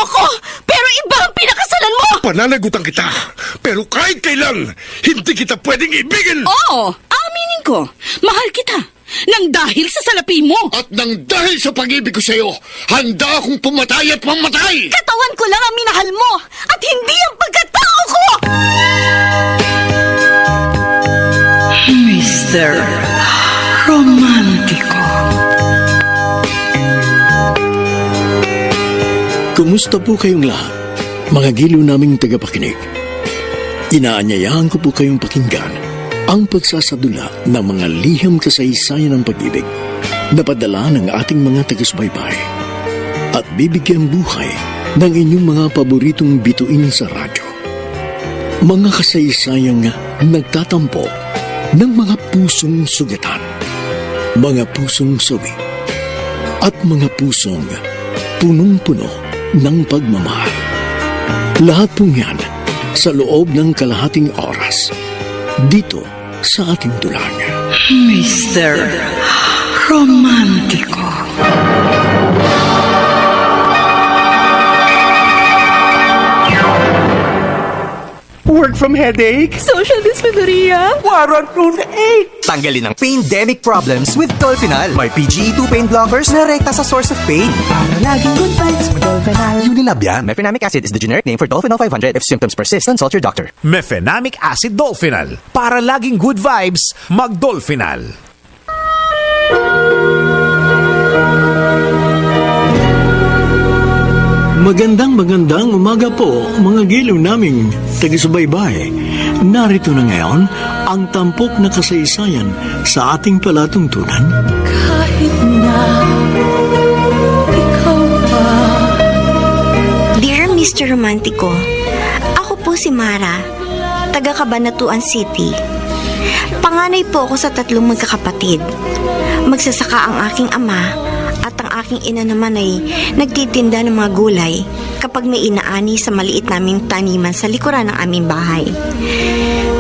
ko, pero iba ang pinakasalan mo! Pananagutan kita, pero kahit kailan, hindi kita pwedeng ibigin! Oo, aminin ko. Mahal kita. Nang dahil sa salapi mo. At nang dahil sa pag-ibig ko sa'yo, handa akong pumatay at mamatay! Katawan ko lang ang minahal mo at hindi ang pagkatao ko! Mr. Romantico. Kumusta po kayong lahat, mga giliw naming tagapakinig? Inaanyayahan ko po kayong pakinggan ang pagsasadula ng mga liham kasaysayan ng pag-ibig na padala ng ating mga taga-subaybay at bibigyan buhay ng inyong mga paboritong bituin sa radyo. Mga kasaysayang nagtatampo ng mga pusong sugatan, mga pusong sawi, at mga pusong punong-puno ng pagmamahal. Lahat pong yan sa loob ng kalahating oras dito sa ating tulang. Mr. Romantico. Work from headache? Social dysmenorrhea? Warrant proof 8! Tanggalin ang pain-demic problems with Dolphinal. May PGE2 pain blockers na rekta sa source of pain. Laging good vibes with Dolphinal. Unilab yan. Mefenamic acid is the generic name for Dolphinal 500. If symptoms persist, consult your doctor. Mefenamic acid Dolphinal. Para laging good vibes, mag-Dolphinal. Magandang umaga po, mga giliw naming taga-subaybay. Narito na ngayon ang tampok na kasaysayan sa ating palatuntunan. Kahit na ikaw pa. Dear Mr. Romantico, ako po si Mara, taga Cabanatuan City. Panganay po ako sa 3 magkakapatid. Magsasaka ang aking ama at ang aking ina naman ay nagtitinda ng mga gulay kapag may inaani sa maliit naming taniman sa likuran ng aming bahay.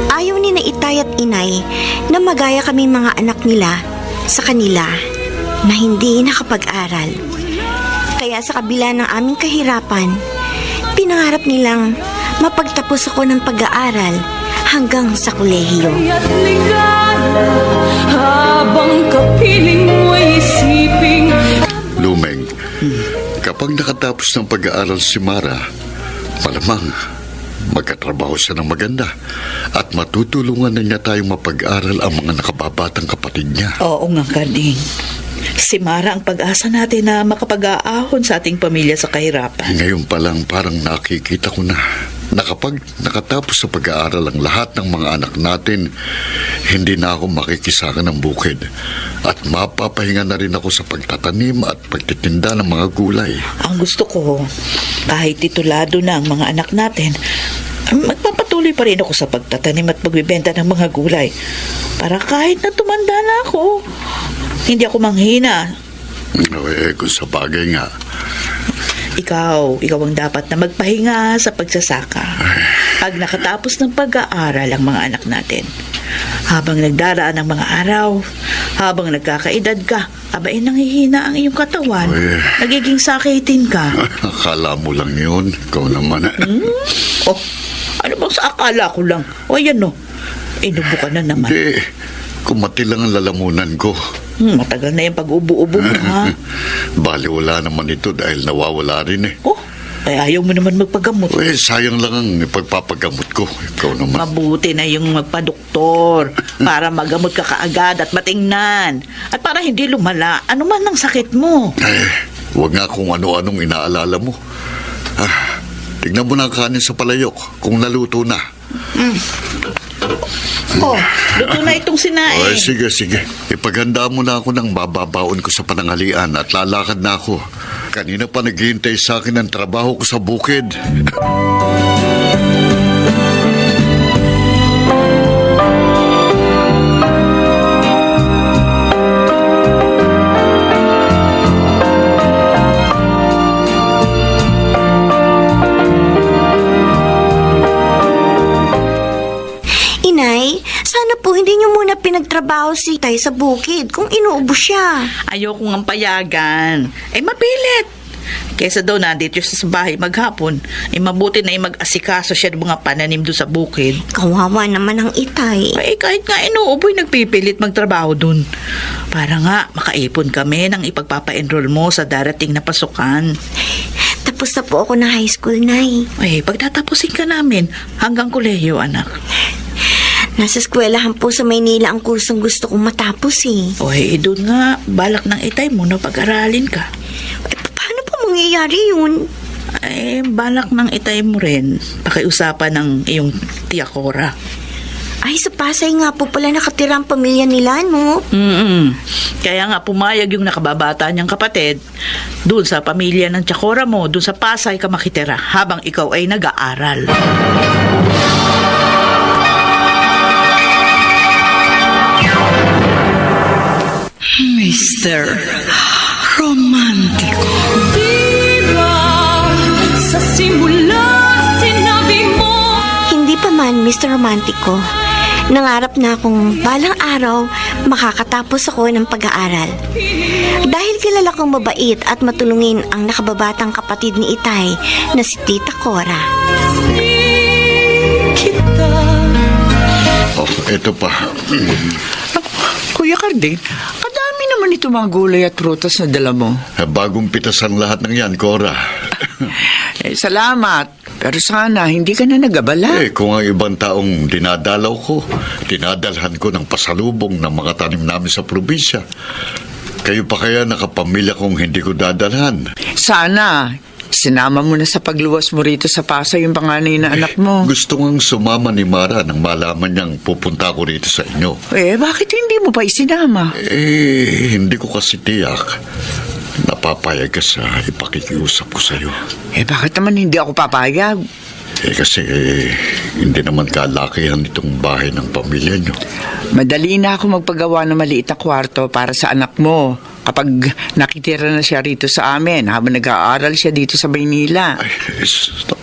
Ayaw ni na itay at inay na magaya kaming mga anak nila sa kanila na hindi nakapag-aral. Kaya sa kabila ng aming kahirapan, pinangarap nilang mapagtapos ako ng pag-aaral hanggang sa kolehiyo. At ligala habang kapiling mo'y isiping. Lumeng, kapag nakatapos ng pag-aaral si Mara, malamang magkatrabaho siya ng maganda at matutulungan na niya tayong mapag-aral ang mga nakababatang kapatid niya. Oo nga, Karding. Si Mara ang pag-asa natin na makapag-aahon sa ating pamilya sa kahirapan. Ngayon pa lang parang nakikita ko na kapag nakatapos sa pag-aaral ang lahat ng mga anak natin, hindi na ako makikisaka ng bukid at mapapahinga na rin ako sa pagtatanim at pagtitinda ng mga gulay. Ang gusto ko, kahit titulado na ang mga anak natin, magpapatuloy pa rin ako sa pagtatanim at pagbibenta ng mga gulay. Para kahit na tumanda na ako, hindi ako manghina. Kung sa bagay nga. Ikaw ang dapat na magpahinga sa pagsasaka. Pag nakatapos ng pag-aaral ang mga anak natin, habang nagdaraan ang mga araw, habang nagkakaedad ka, abay nanghihina ang iyong katawan. Nagiging sakitin ka. Akala mo lang yun. Ikaw naman. Oh, ano bang sa akala ko lang? O yan no, inubo ka na naman. Hindi. Kumati lang ang lalamunan ko. Matagal na yung pag-ubo-ubo mo, ha? Bali, wala naman ito dahil nawawala rin eh. Oh, ay ayaw mo naman magpagamot. Sayang lang ang ipagpapagamot ko. Ikaw naman. Mabuti na yung magpa-doktor para magamot ka kaagad at matingnan. At para hindi lumala, ano man ang sakit mo. Huwag nga kung ano-anong inaalala mo. Tignan mo na ang kanin sa palayok kung naluto na. Oh, luto na itong sinaing. Sige. Ipaghanda mo na ako ng bababaon ko sa pananghalian at lalakad na ako. Kanina pa naghihintay sa akin ang trabaho ko sa bukid. Sana po hindi niyo muna pinagtrabaho si Tay sa bukid kung inuubo siya. Ayoko ng payagan. Mapilit. Kesa daw nandito siya sa bahay maghapon, mabuti na mag-asikaso siya ng mga pananim doon sa bukid. Kawawa naman ang Itay. Ay, kahit nga inuuboy, nagpipilit magtrabaho dun. Para nga, makaipon kami ng ipagpapa-enroll mo sa darating na pasukan. Tapos na po ako ng high school, Nay. Ay, pagtatapusin ka namin hanggang kolehiyo, anak. Nasa eskwelahan po sa Maynila ang kursong gusto kong matapos eh. Oy, doon nga, balak ng Itay mo na pag-aralin ka. Paano po mangyayari yun? Ay, balak ng Itay mo rin. Pakiusapan ng iyong tiya Cora. Ay, sa Pasay nga po pala nakatira ang pamilya nila, no? Kaya nga, pumayag yung nakababata niyang kapatid. Doon sa pamilya ng tiya Cora mo, doon sa Pasay ka makitira habang ikaw ay nag-aaral. Mr. Romantico. Diba sa simula sinabi mo Hindi pa man, Mr. Romantico. Nangarap na akong balang araw makakatapos ako ng pag-aaral. Dahil kilala kong mabait at matulungin ang nakababatang kapatid ni Itay na si Tita Cora. kita. Oh, ito pa. Kuya Carding, kadami naman ito mga gulay at prutas na dala mo. Bagong pitas ang lahat ng yan, Cora. Salamat. Pero sana, hindi ka na nagabala. Kung ang ibang taong dinadalaw ko, dinadalhan ko ng pasalubong ng mga tanim namin sa probinsya. Kayo pa kaya nakapamilya kung hindi ko dadalhan? Sana, sinama mo na sa pagluwas mo rito sa Pasay yung panganay na anak mo. Gusto ngang sumama ni Mara nang malaman niyang pupunta ako rito sa inyo. Bakit hindi mo pa isinama? Hindi ko kasi tiyak. Napapayag ka sa ipakikiusap ko sa'yo. Bakit naman hindi ako papayag? Kasi hindi naman kalakihan itong bahay ng pamilya niyo. Madali na ako magpagawa ng maliit na kwarto para sa anak mo kapag nakitira na siya rito sa amin habang nag-aaral siya dito sa Maynila.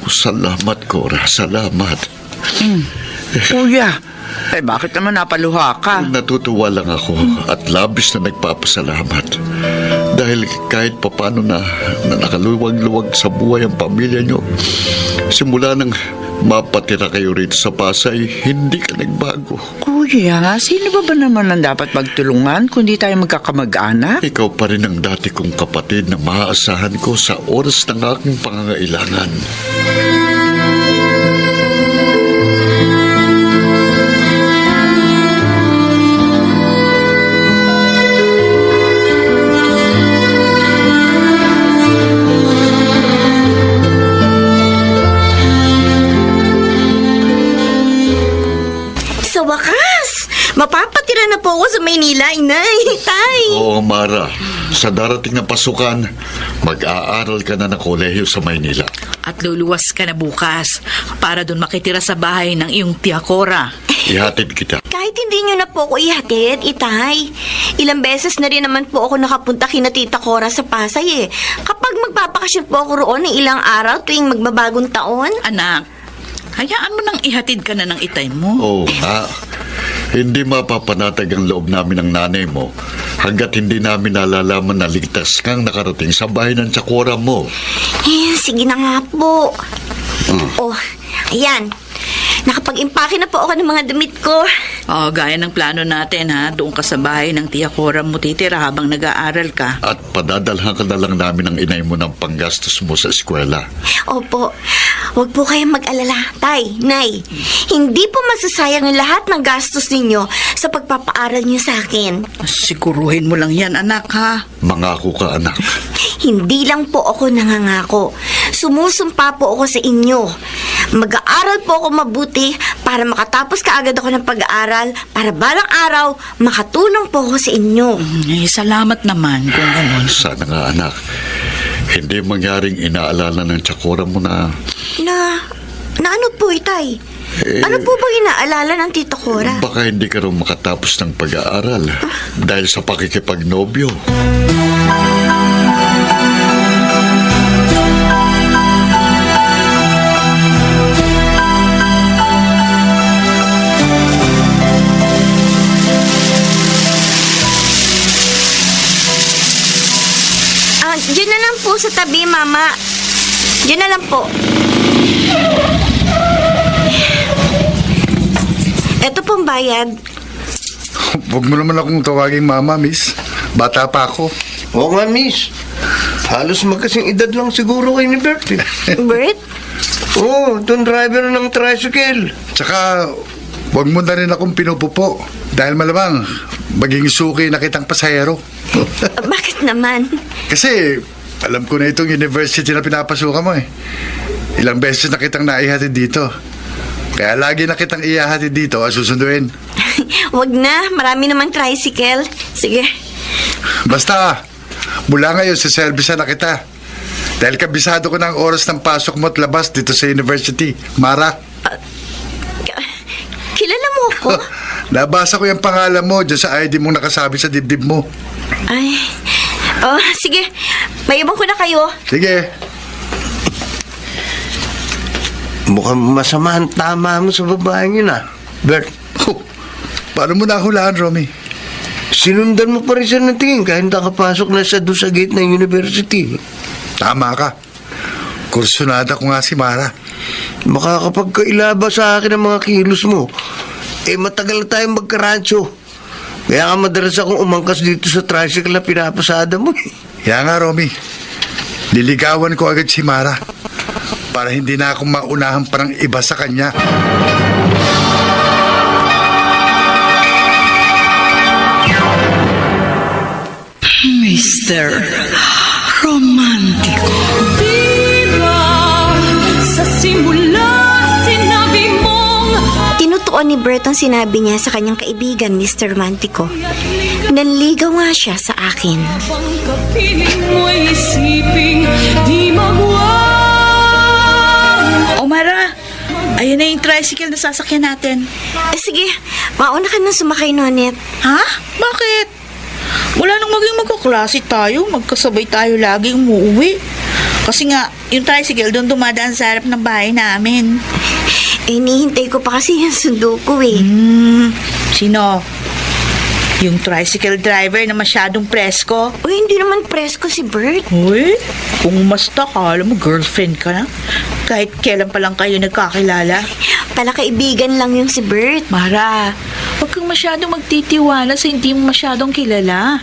Salamat, Cora. Salamat. Kuya, bakit naman napaluha ka? Natutuwa lang ako at labis na nagpapasalamat. Dahil kahit papano na nakaluwag-luwag sa buhay ang pamilya nyo, simula nang mapatira kayo rito sa Pasay, hindi ka nagbago. Kuya, sino ba naman ang dapat magtulungan kundi tayo magkakamag-anak? Ikaw pa rin ang dati kong kapatid na maaasahan ko sa oras ng aking pangangailangan. Sa wakas, mapapatira na po ako sa Maynila, Inay. Tay. Oo, Mara. Sa darating na pasukan, mag-aaral ka na ng kolehiyo sa Maynila. At luluwas ka na bukas para doon makitira sa bahay ng iyong tiya Cora. Ihatid kita. Kahit hindi nyo na po ako ihatid, Itay. Ilang beses na rin naman po ako nakapunta kina Tita Cora sa Pasay eh. Kapag magpapakasyon po ako roon ng ilang araw tuwing magbabagong taon. Anak, hayaan mo nang ihatid ka na ng Itay mo. Oo nga. Hindi mapapanatag ang loob namin ng nanay mo hanggat hindi namin nalalaman na ligtas kang nakarating sa bahay ng tsakora mo. Sige na nga po. Oh, ayan. Nakapag-impake na po ako ng mga damit ko. Gaya ng plano natin ha, doon ka sa bahay ng tiya Cora mo titira habang nag-aaral ka. At padadalhan ka na lang namin ng inay mo ng panggastos mo sa eskwela. Opo. Huwag po kayong mag-alala, Tay, Nay. Hindi po masasayang ang lahat ng gastos ninyo sa pagpapaaral niyo sa akin. Siguruhin mo lang yan, anak ha. Mangako ka, anak. Hindi lang po ako nangangako. Sumusumpa po ako sa inyo. Mag-aaral po ako mabuti para makatapos kaagad ako ng pag-aaral para balang araw makatulong po ako sa inyo. Salamat naman kung gano'n. Sana nga, anak. Hindi mangyaring inaalala ng tsakora mo na... Na ano po, Itay? Ano po bang inaalala ng Tita Cora? Baka hindi ka rin makatapos ng pag-aaral dahil sa pakikipagnobyo. Diyan na lang po sa tabi, Mama. Diyan na lang po. Ito pong bayad. Huwag mo naman akong tawaging mama, miss. Bata pa ako. Oo nga, miss. Halos magkasing edad lang siguro kay ni Bert. Bert? Oo, itong driver ng tricycle. Tsaka, huwag mo na rin akong pinupupo. Dahil malamang, maging suki na kitang pasahero. Bakit naman? Kasi, alam ko na itong university na pinapasukan mo eh. Ilang beses na kitang naihatid dito. Kaya lagi na kitang ihahatid dito at susunduin. Wag na, marami namang tricycle. Sige. Basta, mula ngayon sa service na kita. Dahil kabisado ko ng oras ng pasok mo at labas dito sa university. Mara. Kilala mo ako? Nabasa ko yung pangalan mo dyan sa ID mong nakasabi sa dibdib mo. Ay. Oh, sige. Mayabang ko na kayo. Sige. Mukhang masama ang tama mo sa babaeng yun, Bert. Oh, paano mo nahulaan, Romy? Sinundan mo pa rin siya ng tingin kahit nakapasok na siya doon sa gate ng university. Tama ka. Kursunada ko nga si Mara. Makakapagkailaba sa akin ang mga kilos mo. Matagal na tayong magkarancho. Kaya ka madalas akong umangkas dito sa tricycle na pinapasada mo. Kaya nga, Romy. Liligawan ko agad si Mara para hindi na ako maunahan pa ng iba sa kanya. Mr. Romantico. Diba sa simula sinabi mong Tinutuon ni Bert ang sinabi niya sa kanyang kaibigan, Mr. Romantico. Nanligaw nga siya sa akin. Bang kapiling mo'y isiping di magwang. O Mara, ayun na yung tricycle na sasakyan natin. Sige, mauna ka nang sumakay, Nonet. Ha? Bakit? Wala nang maging magkaklase tayo. Magkasabay tayo lagi umuwi. Kasi nga, yung tricycle doon dumadaan sa harap ng bahay namin. Hinihintay ko pa kasi yung sundo ko eh. Sino? Yung tricycle driver na masyadong presko? Uy, hindi naman presko si Bert. Uy, kung masta ka, alam mo, girlfriend ka na. Kahit kailan pa lang kayo nagkakilala. Palakaibigan lang yung si Bert. Mara, huwag kang masyadong magtitiwala sa hindi mo masyadong kilala.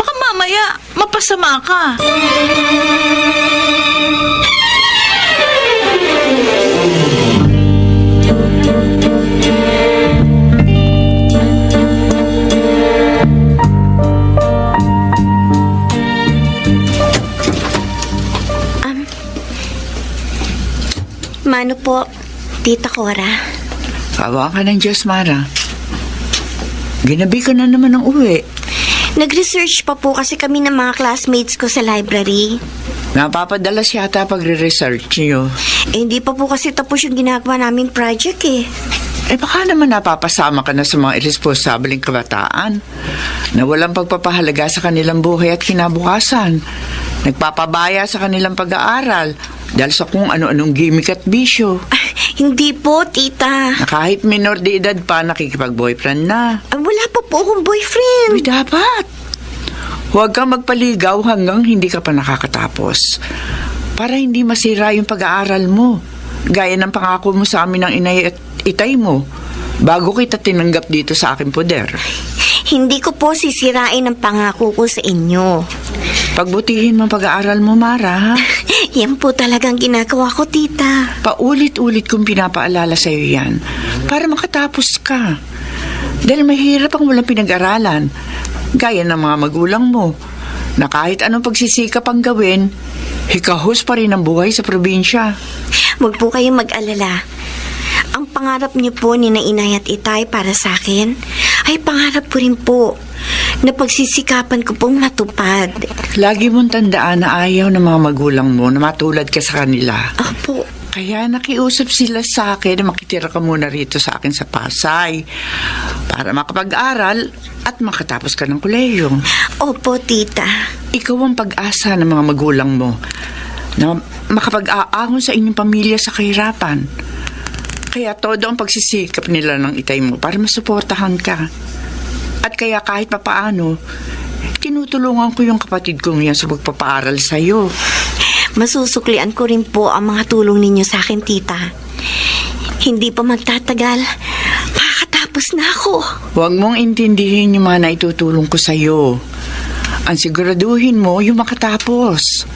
Baka mamaya, mapasama ka. Mano po, Tita Cora. Kawa ka ng Diyos, Mara. Ginabi ka na naman ng uwi. Nag-research pa po kasi kami ng mga classmates ko sa library. Napapadalas yata pagre-research niyo. Hindi pa po kasi tapos yung ginagawa naming project eh. Baka naman napapasama ka na sa mga irresponsableng kabataan na walang pagpapahalaga sa kanilang buhay at kinabukasan. Nagpapabaya sa kanilang pag-aaral dahil sa kung ano-anong gimmick at bisyo. Hindi po, Tita. Na kahit minor de edad pa, nakikipag-boyfriend na. Wala pa po akong boyfriend. Uy, dapat. Huwag kang magpaligaw hanggang hindi ka pa nakakatapos. Para hindi masira yung pag-aaral mo. Gaya ng pangako mo sa amin ng inay at itay mo. Bago kita tinanggap dito sa aking poder. Hindi ko po sisirain ang pangako ko sa inyo. Pagbutihin mo ang pag-aaral mo, Mara, ha? Yan po talagang ginagawa ko, Tita. Paulit-ulit kong pinapaalala sa'yo yan para makatapos ka. Dahil mahirap ang walang pinag-aralan, gaya ng mga magulang mo, na kahit anong pagsisikap ang gawin, hikahos pa rin ang buhay sa probinsya. Huwag po kayong mag-alala. Ang pangarap niyo po ni Inay at Itay para sa akin ay pangarap ko rin po na pagsisikapan ko pong matupad. Lagi mong tandaan na ayaw ng mga magulang mo na matulad ka sa kanila. Opo. Kaya nakiusap sila sa akin na makitira ka muna rito sa akin sa Pasay para makapag-aral at makatapos ka ng kolehiyo. Opo, Tita. Ikaw ang pag-asa ng mga magulang mo na makapag-aahon sa inyong pamilya sa kahirapan. Kaya todo ang pagsisikap nila ng itay mo para masuportahan ka. At kaya kahit papaano, tinutulungan ko yung kapatid kong yan sa pagpapaaral sa'yo. Masusuklian ko rin po ang mga tulong ninyo sa akin, tita. Hindi pa magtatagal. Makakatapos na ako. Huwag mong intindihin yung mga naitutulong ko sa'yo. Ang siguraduhin mo yung makatapos.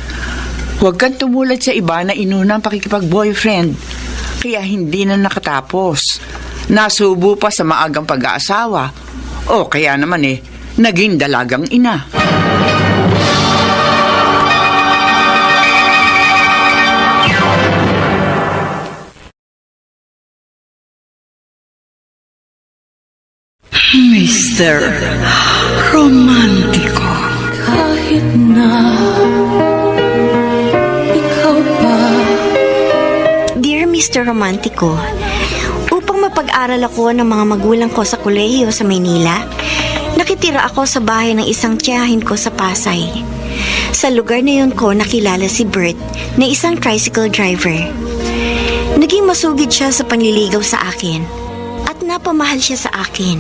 Huwag kang tumulad sa iba na inuna ang pakikipag-boyfriend. Kaya hindi na nakatapos. Nasubo pa sa maagang pag-aasawa. O kaya naman naging dalagang ina. Mr. Romantiko. Kahit na ikaw pa. Dear Mr. Romantico, upang mapag-aral ako ng mga magulang ko sa kolehiyo sa Maynila, nakitira ako sa bahay ng isang tiyahin ko sa Pasay. Sa lugar na yun ko nakilala si Bert na isang tricycle driver. Naging masugid siya sa panliligaw sa akin at napamahal siya sa akin.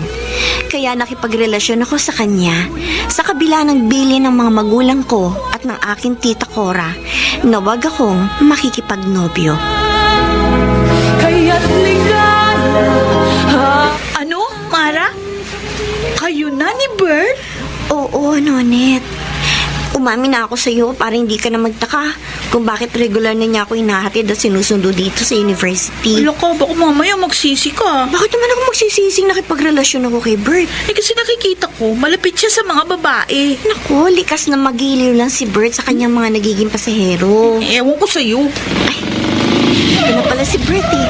Kaya nakipagrelasyon ako sa kanya sa kabila ng bilin ng mga magulang ko at ng aking tita Cora na wag akong makikipagnobyo. Kaya't ligaya. Ano, Mara? Kayo na ni Bert? Oo, Nonet. Umamin na ako sa iyo para hindi ka na magtaka kung bakit regular na niya ako hinahatid at sinusundo dito sa university. Wala ka, baka mamaya magsisi ka. Bakit naman ako magsisising nakipagrelasyon ako kay Bert? Kasi nakikita ko, malapit siya sa mga babae. Naku, likas na magiliw lang si Bert sa kanyang mga nagiging pasahero. Ewan ko sa'yo. Ito na pala si Bert eh.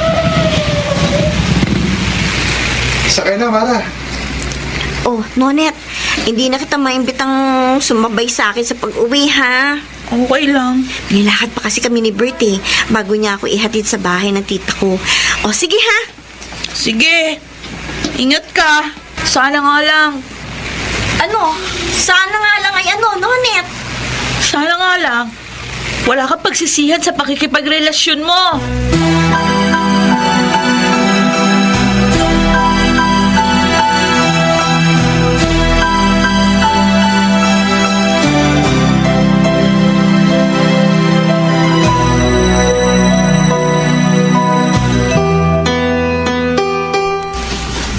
Sakay na, Mara. Oh, Nonet, hindi na kita maimbitang sumabay sa akin sa pag-uwi, ha? Okay lang. Nilakad pa kasi kami ni Bert eh, bago niya ako ihatid sa bahay ng tita ko. O, sige ha? Sige. Ingat ka. Sana nga lang. Ano? Sana nga lang ay ano, Nonet? Sana nga lang. Wala kang pagsisihan sa pakikipagrelasyon mo.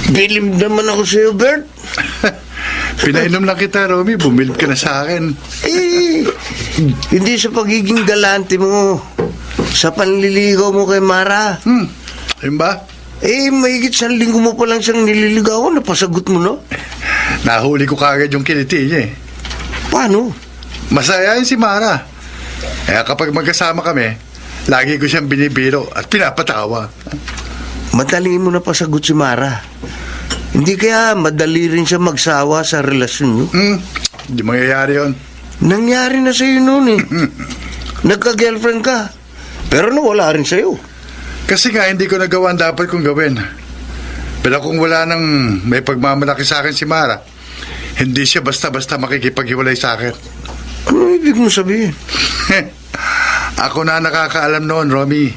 Bilib naman ako sa iyo, Bert. Pinainom lang kita, Romy. Bumilib ka na sa akin. Hindi sa pagiging galante mo. Sa panliligaw mo kay Mara. Yun ba? Mahigit 1 linggo mo pa lang siyang nililigaw. Napasagot mo, no? Nahuli ko kagad yung kiliti niya Paano? Masaya yun si Mara. Kaya kapag magkasama kami, lagi ko siyang binibiro at pinapatawa. Madali mo na pasagot si Mara. Hindi kaya madali rin siya magsawa sa relasyon niyo? Hindi mangyayari yun. Nangyari na sa'yo noon eh. Nagka-girlfriend ka. Pero nawala rin sa'yo. Kasi nga hindi ko nagawa ang dapat kong gawin. Pero kung wala nang may pagmamalaki sa akin si Mara, hindi siya basta-basta makikipaghiwalay sa akin. Ano ibig mo sabihin? Ako na nakakaalam noon, Romy.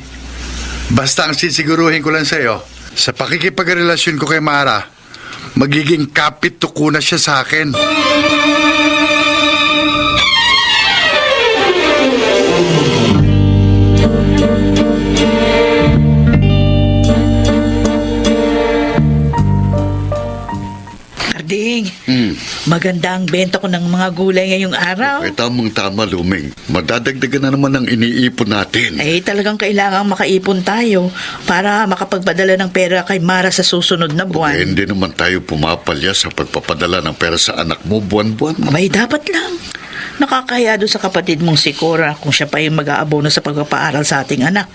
Basta ang sisiguruhin ko lang sa'yo, sa pakikipagrelasyon ko kay Mara, magiging kapit tuko na siya sa akin. Arding, maganda ang benta ko ng mga gulay ngayong araw. Tamang-tama, Luming. Madadagdagan na naman ang iniipon natin. Talagang kailangang makaipon tayo para makapagpadala ng pera kay Mara sa susunod na buwan. Hindi naman tayo pumapalya sa pagpapadala ng pera sa anak mo buwan-buwan. Abay, dapat lang. Nakakahiya doon sa kapatid mong si Cora kung siya pa yung mag-aabono sa pagpapaaral sa ating anak.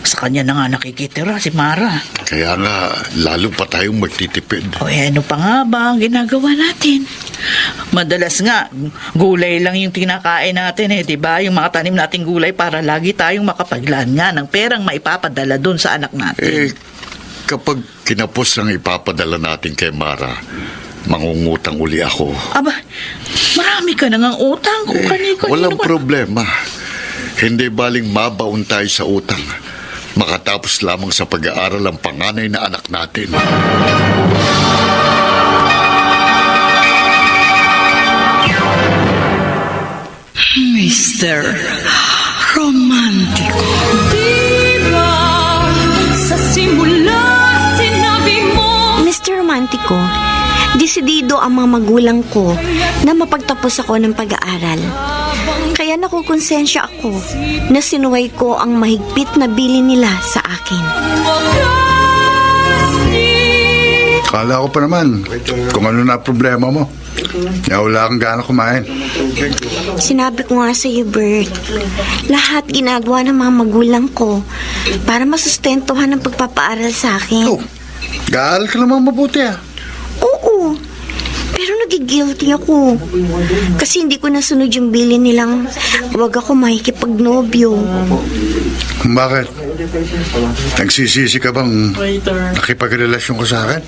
Sa kanya na nga nakikitira si Mara. Kaya nga, lalo pa tayong magtitipid. Ano pa nga ba ang ginagawa natin? Madalas nga, gulay lang yung tinakain natin diba? Yung mga tanim nating gulay para lagi tayong makapaglaan nga ng perang maipapadala doon sa anak natin. Kapag kinapos ang ipapadala natin kay Mara, mangungutang uli ako. Aba, marami ka nang utang kung kaniko. Walang problema. Hindi baling mabaon tayo sa utang. Makatapos lamang sa pag-aaral ang panganay na anak natin. Mr. Romantico. Sa simula sinabi mo Mr. Romantico, desidido ang mga magulang ko na mapagtapos ako ng pag-aaral. Kaya nakukonsensya ako na sinuway ko ang mahigpit na bili nila sa akin. Kala ko pa naman kung ano na problema mo. Kaya wala kang gana kumain. Sinabi ko nga sa iyo, Bert, lahat ginagawa ng mga magulang ko para masustentuhan ang pagpapaaral sa akin. Oh, gaaral ka naman mabuti Oo, pero nagigilty ako. Kasi hindi ko nasunod yung bilin nilang wag ako makikipagnobyo. Bakit? Nagsisisi ka bang nakipagrelasyon ka sa akin?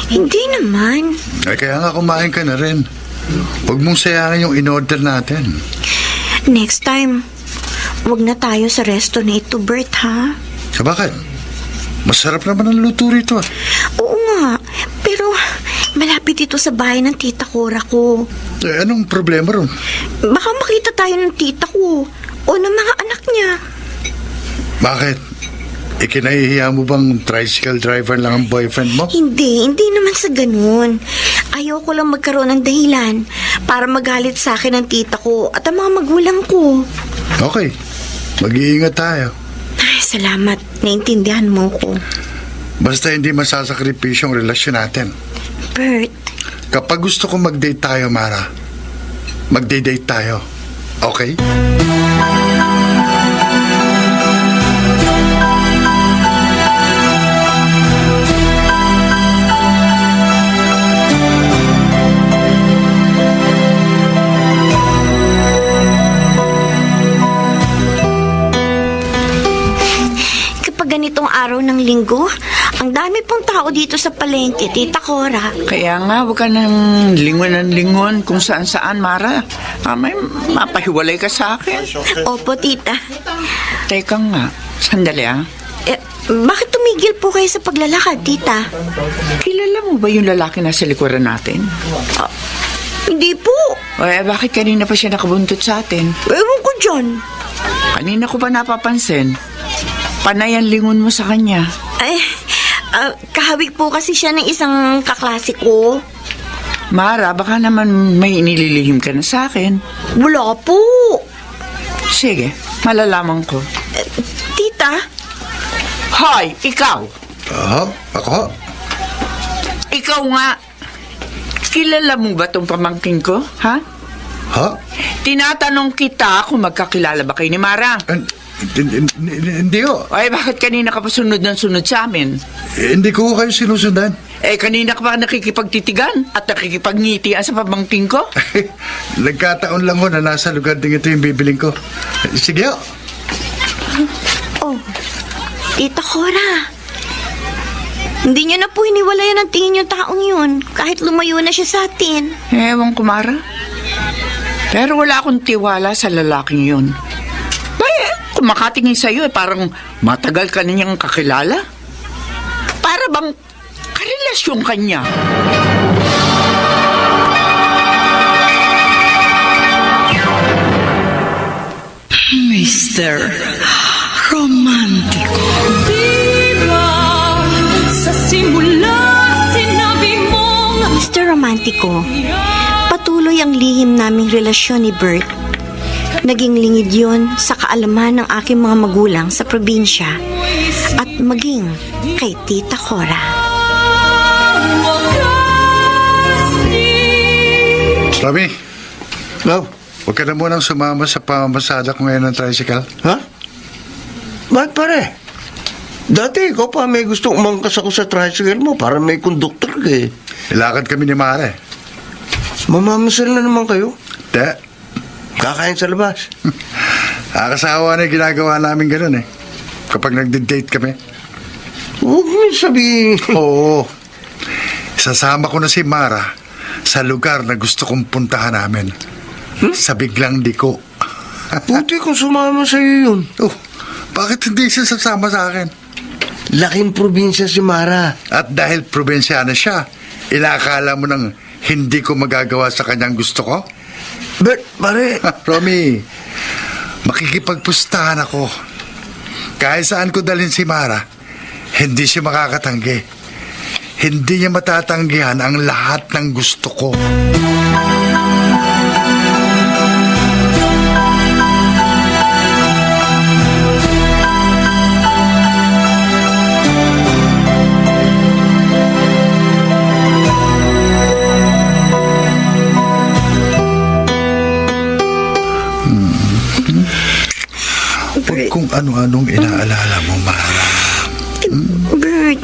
Hindi naman. Ay kaya nga kumain ka na rin. Huwag mong sayangin yung in-order natin. Next time, wag na tayo sa resto na ito, Bert, ha? Bakit? Masarap naman ang luto rito. Oo nga, pero malapit ito sa bahay ng tita Cora ko. Eh, anong problema ron? Baka makita tayo ng tita ko o ng mga anak niya. Bakit? Ikinahihiya mo bang tricycle driver lang ang boyfriend mo? Hindi naman sa ganun. Ayoko lang magkaroon ng dahilan para magalit sa akin ang tita ko at ang mga magulang ko. Okay, mag-iingat tayo. Ay, salamat. Naintindihan mo ko. Basta hindi masasakripisyo ang relasyon natin. Bert. Kapag gusto ko mag-date tayo, Mara, mag-date tayo. Okay? Ganitong araw ng linggo, ang dami pong tao dito sa palengke, Tita Cora. Kaya nga, huwag ka nang lingon kung saan-saan, Mara. May mapahiwalay ka sa akin. Opo, Tita. Teka nga, sandali Bakit tumigil po kayo sa paglalakad, Tita? Kilala mo ba yung lalaki na sa likuran natin? Hindi po. Bakit kanina pa siya nakabuntot sa atin? Ewan ko dyan. Kanina ko pa napapansin. Panay ang lingon mo sa kanya. Kahawig po kasi siya ng isang kaklase ko. Mara, baka naman may inililihim ka na sa akin. Wala po. Sige, malalaman ko. Tita? Hoy, ikaw! Ako? Ikaw nga. Kilala mo ba tong pamangking ko, ha? Ha? Tinatanong kita kung magkakilala ba kayo ni Mara. Hindi ko. Bakit kanina ka pa sunod ng sunod sa amin? Hindi ko kayo sinusundan. Kanina ka pa nakikipagtitigan at nakikipagngitian sa pamangking ko? Nagkataon lang ho na nasa lugar din ito yung bibiling ko. Sige ho. Oh, Tita Cora. Hindi niyo na po hiniwalayan ang tingin yung taong yun kahit lumayo na siya sa atin. Ewan ko, Mara. Pero wala akong tiwala sa lalaking yun. Kung makatingin sa'yo, parang matagal ka niyang kakilala. Para bang karelasyon kanya. Mr. Romantico. sa simula sinabi mong Mr. Romantico, patuloy ang lihim naming relasyon ni Bert. Naging lingid yun sa kaalaman ng aking mga magulang sa probinsya at maging kay Tita Cora. Romy, Love? huwag ka na munang sumama sa pamamasada ko ngayon ng tricycle. Ha? Bakit pare? Dati ikaw pa may gusto umangkas ako sa tricycle mo para may conductor ka eh. Ilakad kami ni Mare. Mamamasal na naman kayo. Te, Kakain sa labas. Akasawa na yung ginagawa namin ganun kapag nagde-date kami. Huwag mo sabihin. Oo. Sasama ko na si Mara sa lugar na gusto kong puntahan namin. Sa biglang liko. Buti kung sumama sa'yo yun. Oh, bakit hindi siya sasama sa akin? Laking probinsya si Mara. At dahil probinsyana siya, inakala mo nang hindi ko magagawa sa kanyang gusto ko? Bert, pare. Romy, makikipagpustahan ako. Kahit saan ko dalhin si Mara, hindi siya makakatanggi. Hindi niya matatanggihan ang lahat ng gusto ko. Huwag kung ano-anong inaalala mo, Mara. Bert,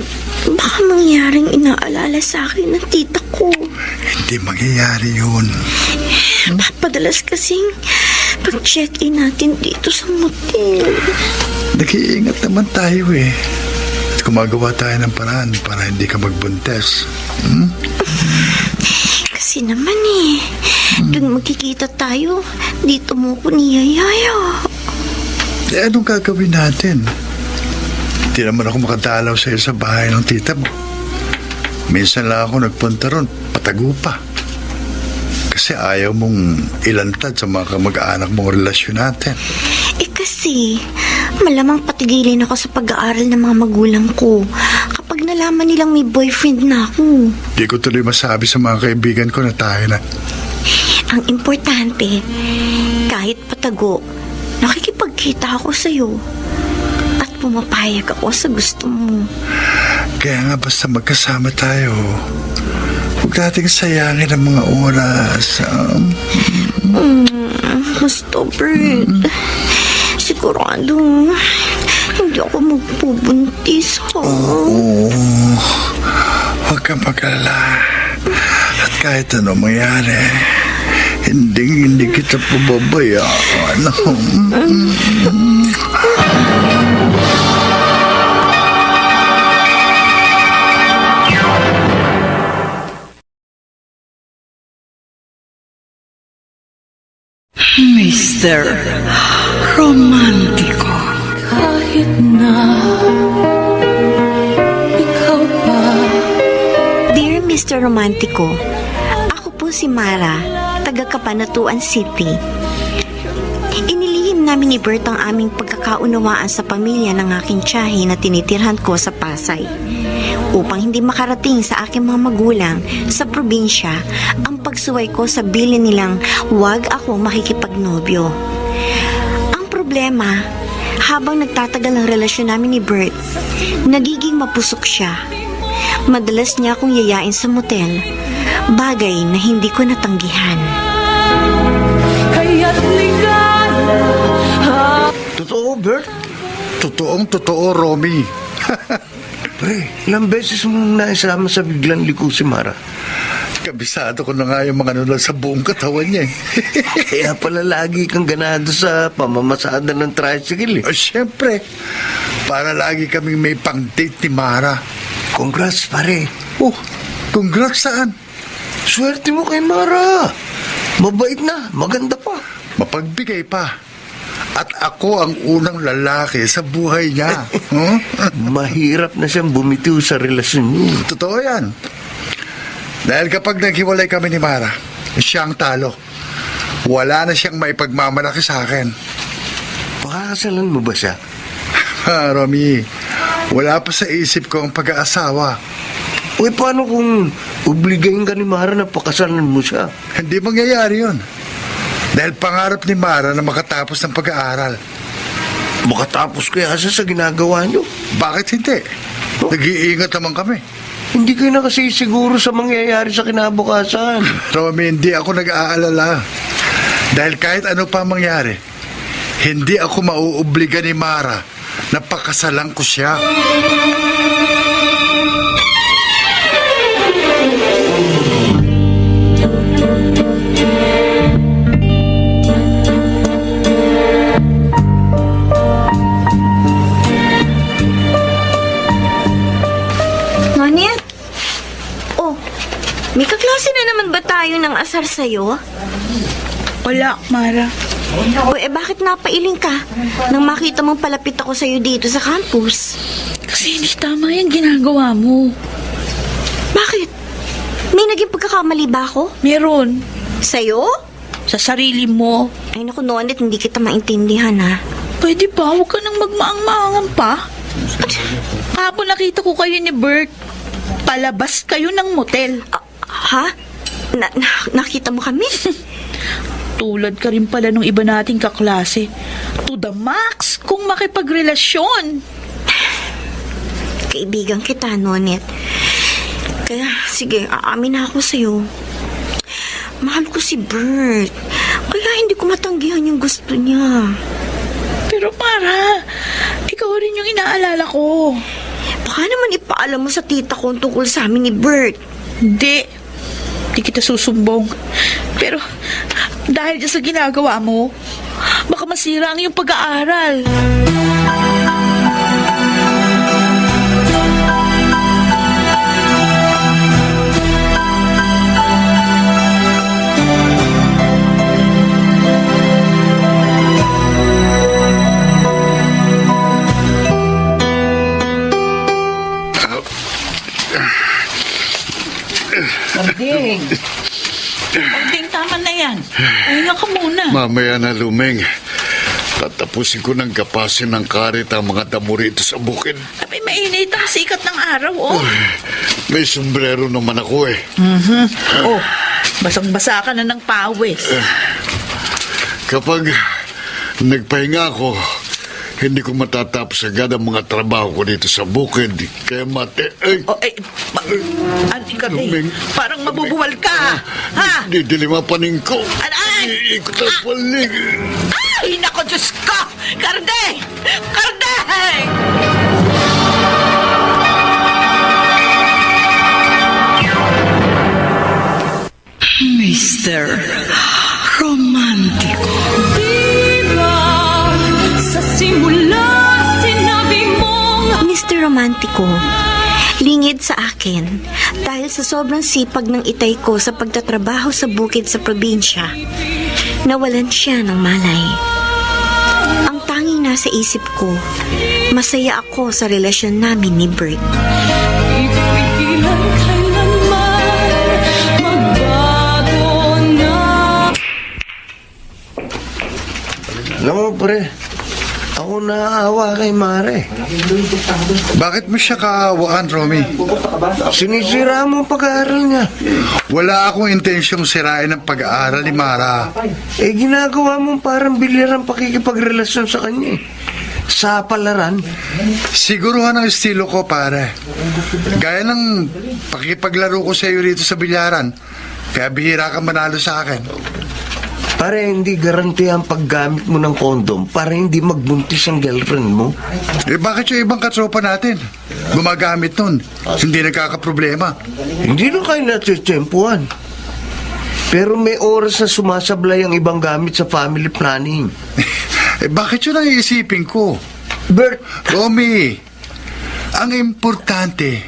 baka mangyaring inaalala sa akin ng tita ko. Hindi mangyayari yun. Papadalas kasing pag-check-in natin dito sa motel. Nag-iingat naman tayo eh. Gumagawa tayo ng paraan para hindi ka magbuntes. Kasi naman doon magkikita tayo. Dito mo ko niyayaya. Eh, anong gagawin natin? Hindi naman ako makadalaw sa'yo sa bahay ng tita mo. Minsan lang ako nagpunta ron, patago pa. Kasi ayaw mong ilantad sa mga kamag-anak mong relasyon natin. Kasi malamang patigilin ako sa pag-aaral ng mga magulang ko kapag nalaman nilang may boyfriend na ako. Di ko tuloy masabi sa mga kaibigan ko na tayo na. Ang importante, kahit patago, nakikipagkita ako sa'yo at pumapayag ako sa gusto mo. Kaya nga basta magkasama tayo, huwag nating sayangin ang mga oras. Basta, Bert. Sigurado, hindi ako magpubuntis. Oo. Huwag kang mag-alala. At kahit ano mangyari, hindi kita pababayaan. Mr. Romantiko. Kahit na ikaw pa. Dear Mr. Romantico, ako po si Mara, taga Cabanatuan City. Inilihim namin ni Bert ang aming pagkakaunawaan sa pamilya ng aking tiyahe na tinitirhan ko sa Pasay. Upang hindi makarating sa aking mga magulang sa probinsya ang pagsuway ko sa bilin nilang huwag ako makikipagnobyo. Ang problema, habang nagtatagal ang relasyon namin ni Bert, nagiging mapusok siya. Madalas niya akong yayain sa motel, bagay na hindi ko natanggihan. Kaya't ligala. Totoo, Bert? Totoong-totoo, Romy. Pre, ilang beses mo naisama sa biglang liko si Mara. Kabisado ko na nga yung mga nunal sa buong katawan niya. Kaya pala lagi kang ganado sa pamamasada ng tricycle. Siyempre, para lagi kaming may pang-date ni Mara. Congrats, pare. Congrats saan? Swerte mo kay Mara. Mabait na, maganda pa. Mapagbigay pa. At ako ang unang lalaki sa buhay niya. Mahirap na siyang bumitiw sa relasyon niyo. Totoo yan. Dahil kapag naghiwalay kami ni Mara, siya ang talo. Wala na siyang maipagmamalaki sa akin. Pakakasalan mo ba siya? Romy, wala pa sa isip ko ang pag-aasawa. Uy, paano kung obligahin ka ni Mara na pakasalan mo siya? Hindi mangyayari yun. Dahil pangarap ni Mara na makatapos ng pag-aaral. Makatapos kaya siya sa ginagawa niyo? Bakit hindi? Nag-iingat naman kami. Hindi kayo na kasi siguro sa mangyayari sa kinabukasan. Romy, hindi ako nag-aalala. Dahil kahit ano pa mangyari, hindi ako mauobliga ni Mara na pakasalan ko siya. May kaklase na naman ba tayo ng asar sa'yo? Wala, Mara. O bakit napailing ka nang makita mong palapit ako sa'yo dito sa campus? Kasi hindi tama yung ginagawa mo. Bakit? May naging pagkakamali ba ako? Meron. Sa'yo? sa sarili mo. Ay naku, Nonit, hindi kita maintindihan ha. Pwede ba? Huwag ka nang magmaang-maangan pa. Kahapon nakita ko kayo ni Bert. Palabas kayo ng motel. Ha? Nakita mo kami? Tulad ka rin pala nung iba nating kaklase. To the max kung makipagrelasyon. Kaibigan kita, Nonit. Kaya, sige, aamin na ako sa'yo. Mahal ko si Bert. Kaya hindi ko matanggihan yung gusto niya. Pero para, ikaw rin yung inaalala ko. Baka naman ipaalam mo sa tita ko tungkol sa amin ni Bert. Hindi kita susumbong. Pero, dahil dyan sa ginagawa mo, baka masira ang iyong pag-aaral. Pagding, tama na yan. Pahinga ka muna. Mamaya na, Lumeng. Tatapusin ko ng gapasin ng karit ang mga damo rito sa bukid. Abay, mainit ang sikat ng araw, oh. May sombrero naman ako eh. Oh, basang-basa ka na ng pawis. Kapag nagpahinga ako, hindi ko matatapos agad ang mga trabaho ko dito sa bukid. Kaya Anti ka din. Parang mabubuwal ka. Ha? Didilim ang paning ko. Ay! Ikot ang palig. Ay, nako, Diyos ko! Karde! Karde! Mr. Romantico. Sa simula, sinabi mong Mr. Romantico, lingid sa akin dahil sa sobrang sipag ng itay ko sa pagtatrabaho sa bukid sa probinsya, nawalan siya ng malay. Ang tanging nasa isip ko, masaya ako sa relasyon namin ni Bert. ipigilan kailanman magbago na. Alam mo, pre, ako naaawa kay Mare. Bakit mo siya kaawaan, Romy? Sinisira mo ang pag-aaral niya. Wala akong intensyong sirain ang pag-aaral ni Mara. Eh, ginagawa mo parang bilirang pakikipagrelasyon sa kanya eh. Sa palaran. Siguruhan ang estilo ko, pare. Gaya ng pakipaglaro ko sa iyo rito sa bilyaran. Kaya bihira ka manalo sa akin. Para hindi garanti ang paggamit mo ng kondom para hindi magbuntis ang girlfriend mo. Eh bakit yung ibang katropa natin gumagamit nun? Hindi nagkakaproblema. Hindi na kayo natitsempuhan. Pero may oras na sumasablay ang ibang gamit sa family planning. Eh bakit yun ang iisipin ko? Bert, Romy, ang importante,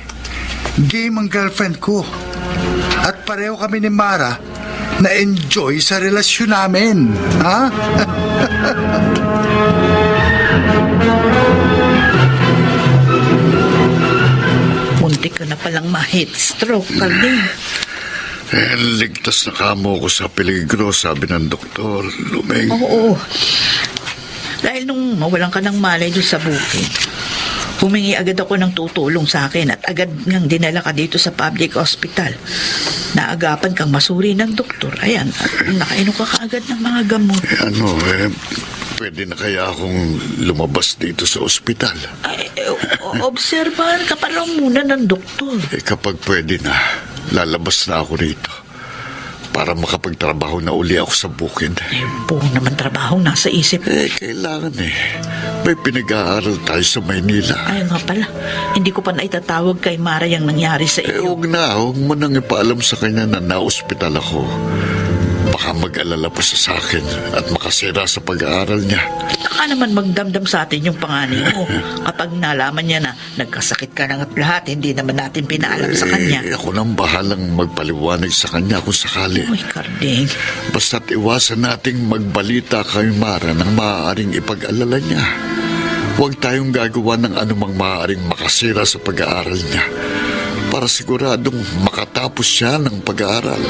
game ang girlfriend ko. At pareho kami ni Mara na enjoy sa relasyon namin. Ha? Muntik ka na palang ma-heat stroke, Karde. Ligtas na kamo ko sa peligro, sabi ng doktor, Lumeng. Oo. Dahil nung mawalan ka ng malay doon sa bukid, humingi agad ako ng tutulong sa akin at agad ngang dinala ka dito sa public hospital. Naagapan kang masuri ng doktor. Ayan, at nakainom ka kaagad ng mga gamot. Pwede na kaya akong lumabas dito sa ospital? Obserbahan ka pa lang muna ng doktor. Kapag pwede na, lalabas na ako rito para makapagtrabaho na uli ako sa bukid. Buong naman trabaho nasa isip. Kailangan May pinag-aaral tayo sa Maynila. Ay nga pala, hindi ko pa naitatawag kay Mara yung nangyari sa iyo. Huwag mo nang ipaalam sa kanya na na-ospital ako. Baka mag-alala pa siya sa akin at makasira sa pag-aaral niya. Baka naman magdamdam sa atin yung panganay mo. Kapag nalaman niya na nagkasakit ka na at lahat, hindi naman natin pinaalam sa kanya. Ako nang bahalang magpaliwanag sa kanya kung sakali. Uy, Karding. Basta't iwasan nating magbalita kay Mara ng maaaring ipag-alala niya. Huwag tayong gagawa ng anumang maaaring makasira sa pag-aaral niya para siguradong makatapos siya ng pag-aaral.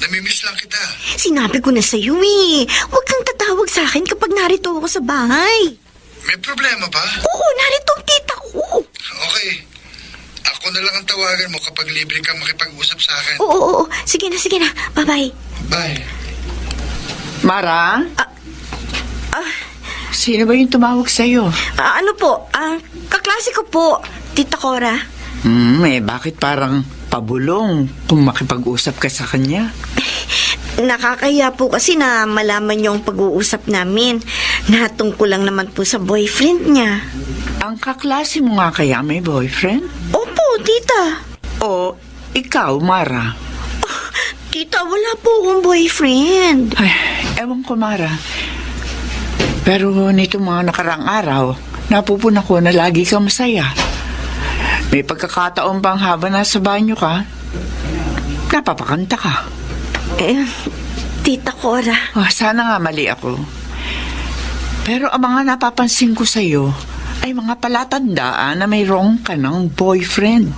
Namimiss lang kita. Sinabi ko na sa'yo eh. Huwag kang tatawag sa akin kapag narito ako sa bahay. May problema ba? Oo, narito ang tita ko. Okay. Ako na lang ang tawagan mo kapag libre kang makipag-usap sa akin. Oo. Sige na. Bye-bye. Bye. Mara? Sino ba yung tumawag sa'yo? Ano po? Kaklase ko po, Tita Cora. Bakit parang pabulong kung makipag-usap ka sa kanya? Nakakaya po kasi na malaman niyo ang pag-uusap namin. Natungkol lang naman po sa boyfriend niya. Ang kaklase mo nga kaya may boyfriend? Opo, tita. O ikaw, Mara? Tita, wala po akong boyfriend. Ay, ewan ko, Mara. Pero nito mga nakaraang araw, napupuna ko na lagi kang masaya. May pagkakataon bang habang nasa banyo ka, napapakanta ka. Tita Cora. Sana nga mali ako. Pero ang mga napapansin ko sa'yo ay mga palatandaan na mayroong ka ng boyfriend.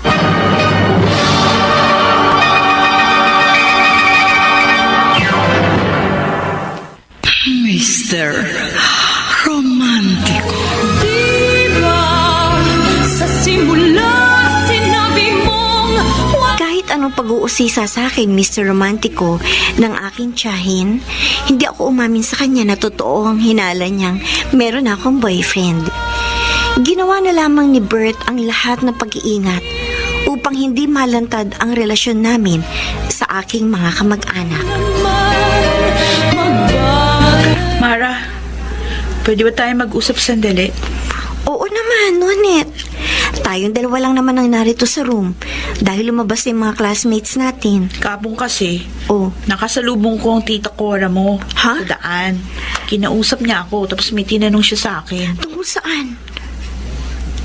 Mr. Romántico. Diba sa simula sinabi mong Kahit anong pag-uusisa sa akin, Mr. Romantico, ng aking tiyahin, hindi ako umamin sa kanya na totoo ang hinala niyang meron akong boyfriend. Ginawa na lamang ni Bert ang lahat ng pag-iingat upang hindi malantad ang relasyon namin sa aking mga kamag-anak. Mara, pwede ba tayo mag-usap sandali? Oo naman, Nonet. Tayong dalawa lang naman ang narito sa room dahil lumabas yung mga classmates natin. Kapong kasi, Oh, nakasalubong ko ang tita Cora mo Ha? sa daan. Kinausap niya ako, tapos may tinanong siya sa akin. tungkol saan?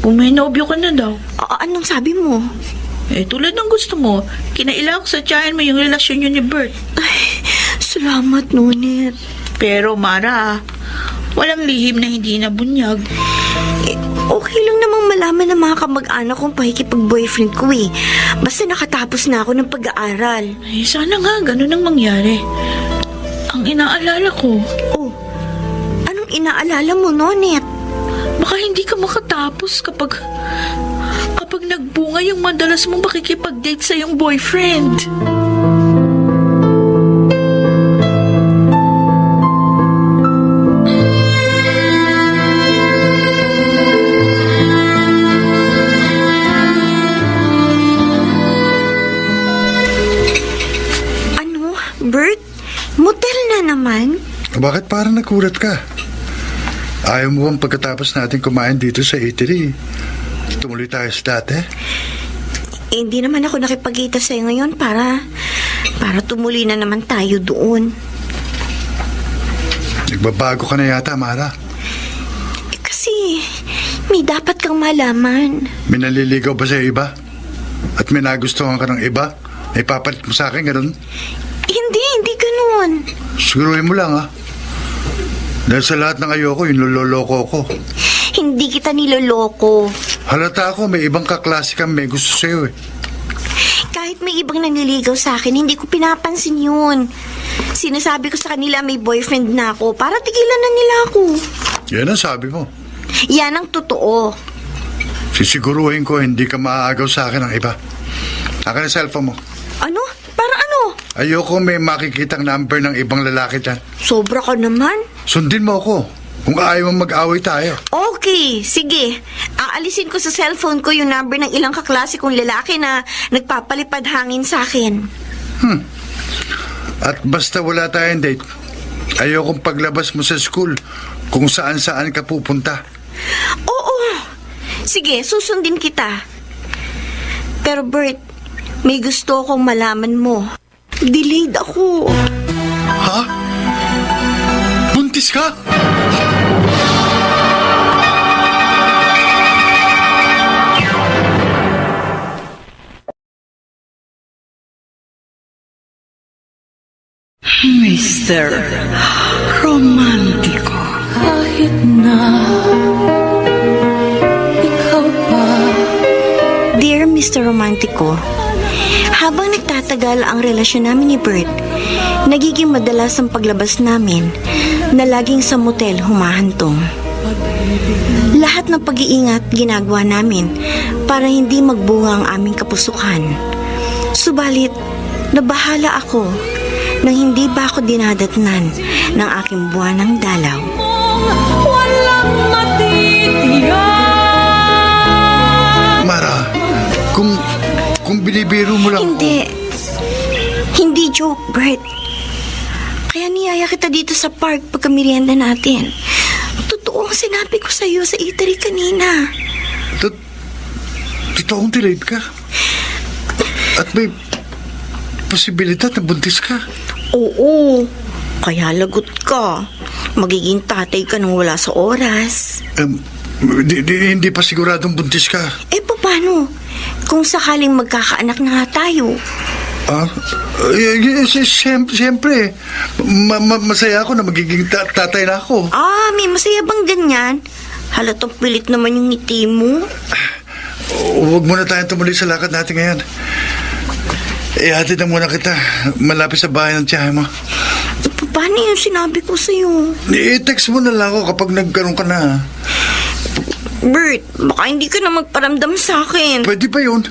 Kung may nobyo ka na daw. Anong sabi mo? Tulad ng gusto mo, kinailangan ko sa tiyahin mo yung relasyon niyo ni Bert. Ay, salamat, Nonet. Pero Mara, walang lihim na hindi nabunyag. Okay lang namang malaman ng mga kamag-anak kong pakikipag-boyfriend ko eh. Basta nakatapos na ako ng pag-aaral. Sana nga ganun ang mangyari. Ang inaalala ko, Oh, anong inaalala mo, Nonet? baka hindi ka makatapos kapag nagbunga yung madalas mong makikipag-date sa iyong boyfriend. Ano, Bert? Motel na naman? Bakit parang nakulat ka? Ayaw mo bang pagkatapos natin kumain dito sa eatery, tumuloy tayo sa dati? Hindi naman ako nakipagkita sa'yo ngayon para tumuloy na naman tayo doon. Nagbabago ka na yata, Mara. Kasi may dapat kang malaman. May naliligaw ba sa iba? At may nagustuhan ka ng iba? May papalit mo sa akin, ganun? Hindi ganun. Siguruhin mo lang, ha? Dahil sa lahat ng ayoko, yung loloko ko. Hindi kita niloloko. Halata ako, may ibang kaklase kang may gusto sa'yo, eh. Kahit may ibang nanliligaw sa akin, hindi ko pinapansin yun. Sinasabi ko sa kanila may boyfriend na ako para tigilan na nila ako. Yan ang sabi mo. Yan ang totoo. Sisiguruhin ko hindi ka maaagaw sa akin ng iba. Akin ang cellphone mo. Ano? Para ano? Ayoko may makikitang number ng ibang lalaki dyan. Sobra ka naman. Sundin mo ako kung ayaw mo mag-away tayo. Okay, sige. Aalisin ko sa cellphone ko yung number ng ilang kaklase kong lalaki na nagpapalipad hangin sa akin. At basta wala tayong date, ayokong paglabas mo sa school kung saan-saan ka pupunta. Oo. Sige, susundin kita. Pero Bert, may gusto akong malaman mo. Delayed ako. Ha? Buntis ka? Mr. Romántico. kahit na ikaw pa. Dear Mr. Romantico, habang nagtatrabaho nagtatagal ang relasyon namin ni Bert, nagiging madalas ang paglabas namin na laging sa motel humahantong. Lahat ng pag-iingat ginagawa namin para hindi magbunga ang aming kapusukan. Subalit, nabahala ako nang hindi ba ako dinadatnan ng aking buwanang dalaw. Walang matitiyan. Mara, kung binibiro mo lang Hindi joke, Bert. Kaya niyaya kita dito sa park pagkamerienda natin. Totoo ang sinabi ko sa'yo sa eatery kanina. Totoong delayed ka. At may posibilidad na buntis ka. Oo, kaya lagot ka. Magiging tatay ka nang wala sa oras. Hindi pa siguradong buntis ka. Eh, paano? Kung sakaling magkakaanak na nga tayo. Siyempre. Masaya ako na magiging tatay na ako. May masaya bang ganyan? Halatang pilit naman yung ngiti mo. Huwag muna tayong tumuloy sa lakad natin ngayon. Ihatid na muna kita. Malapit sa bahay ng tiyahe mo. Paano yung sinabi ko sa'yo? I-text mo na lang ako kapag nagkaroon ka na. Bert, baka hindi ka na magparamdam sa akin. Pwede pa yun.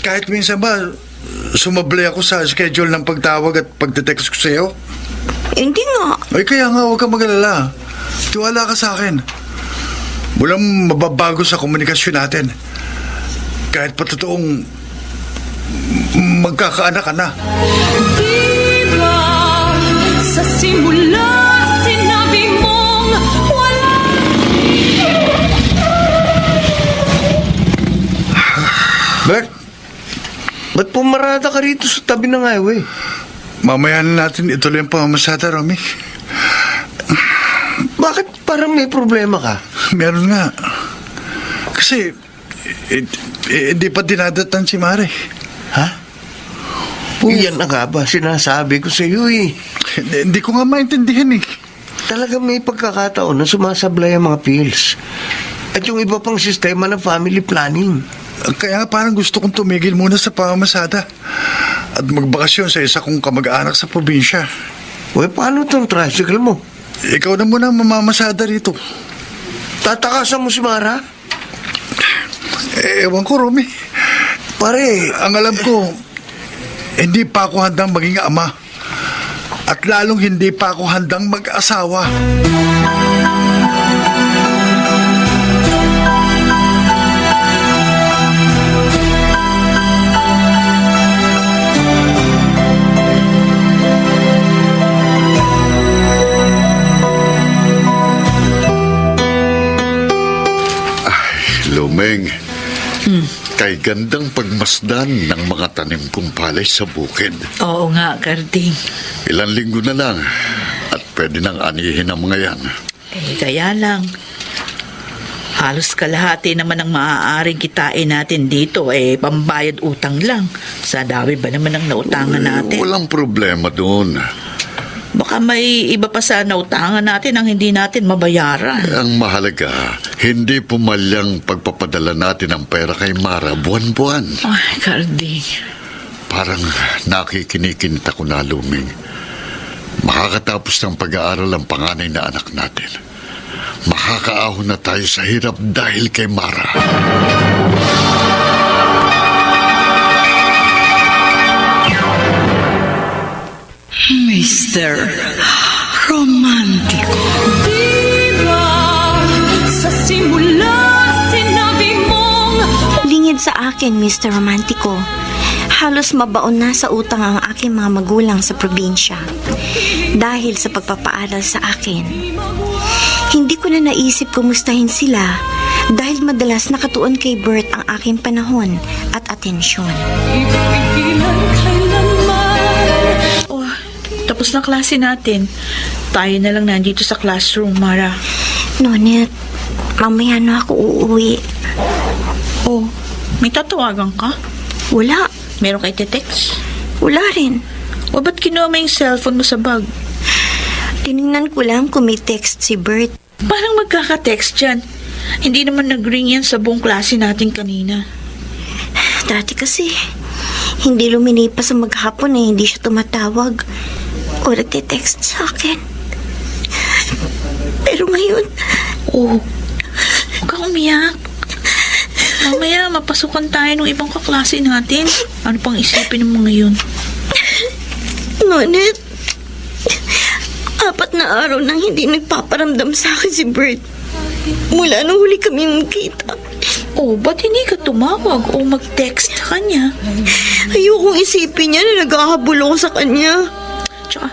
Kahit minsan ba, sumablay ako sa schedule ng pagtawag at pagte-text ko sa'yo. Hindi nga. Ay, kaya nga, huwag kang mag-alala. Tiwala ka sa akin. Walang mababago sa komunikasyon natin. Kahit pa totoong magkakaanak ka na. Diba sa simula sinabi mong wala. Bert, ba't pumarada ka rito sa tabi ng highway? Mamaya na natin ituloy ang pamamasada, Romy. Bakit parang may problema ka? Meron nga. Kasi, hindi pa dinadatan si Mare. Ha? Yan na nga ba sinasabi ko sa iyo eh. Hindi ko nga maintindihan eh. Talaga may pagkakataon na sumasablay ang mga pills. At yung iba pang sistema ng family planning. Kaya parang gusto kong tumigil muna sa pamamasada at magbakasyon sa isa kong kamag-anak sa probinsya. Uy, paano itong tricycle mo? Ikaw na muna mamamasada rito. Tatakasan mo si Mara? Ewan ko, Romy. Pare, ang alam ko, hindi pa ako handang maging ama. At lalong hindi pa ako handang mag-asawa. Lumeng, kay gandang pagmasdan ng mga tanim kong palay sa bukid. Oo nga, Karding. Ilang linggo na lang at pwede nang anihin ang mga yan. Kaya lang, halos kalahati naman ang maaaring kitain natin dito, pambayad utang lang. Sa dami ba naman ang nautangan natin? Walang problema doon. Baka may iba pa sa nautangan natin ang hindi natin mabayaran. Ang mahalaga, hindi pumalyang pagpapadala natin ng pera kay Mara buwan-buwan. Ay, Karding. Parang nakikinikinit ako na, Luming. Makakatapos ng pag-aaral ang panganay na anak natin. Makakaahon na tayo sa hirap dahil kay Mara. Mr. Romantico. Diba sa simula sinabi mong Lingid sa akin, Mr. Romantico. Halos mabaon na sa utang ang aking mga magulang sa probinsya dahil sa pagpapaaral sa akin. Hindi ko na naisip kumustahin sila dahil madalas nakatuon kay Bert ang aking panahon at atensyon. ipigilan kailanman. Tapos na klase natin. Tayo na lang nandito sa classroom, Mara. Nonet, mamaya na ako uuwi. May tatawagan ka? Wala. Meron kay text? Wala rin. Ba't kinuha mo yung cellphone mo sa bag? Tinignan ko lang kung may text si Bert. Parang magkaka-text yan. Hindi naman nag-ring yan sa buong klase natin kanina. Dati kasi, Hindi lumilipas sa maghapon hindi siya tumatawag o nagte-text sa akin. Pero ngayon, Oh, huwag kang umiyak. Mamaya, mapasukan tayo ng ibang kaklase natin. Ano pang isipin mo ngayon? Ngunit, 4 na araw nang hindi nagpaparamdam sa akin si Bert. Mula nung huli kami magkita. Oh, ba't hindi ka tumawag o mag-text sa kanya? Ayokong isipin niya na naghahabol ako sa kanya. Tsaka,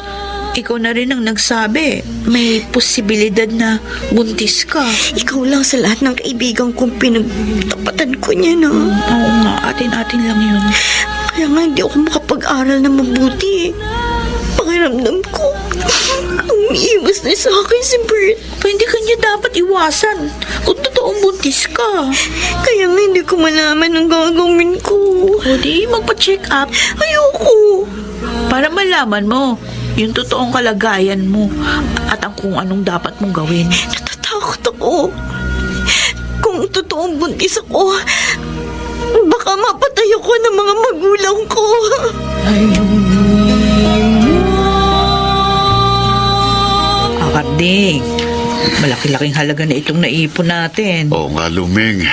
ikaw na rin ang nagsabi. May posibilidad na buntis ka. Ikaw lang sa lahat ng kaibigan kong pinagtapatan ko niya na. Oo nga, atin-atin lang yun. Kaya nga hindi ako makapag-aral na mabuti. Pakiramdam ko, umiiwas na sa akin si Bert. Pa, hindi ka niya dapat iwasan kung totoong buntis ka. Kaya nga hindi ko malaman ang gagawin ko. O di, magpa-check up. Ayoko. Para malaman mo yung totoong kalagayan mo at ang kung anong dapat mong gawin. Natatakot ako. Kung totoong buntis ako, baka mapatay ako ng mga magulang ko. Akarding, malaki-laking halaga na itong naipon natin. Oo nga, Luming.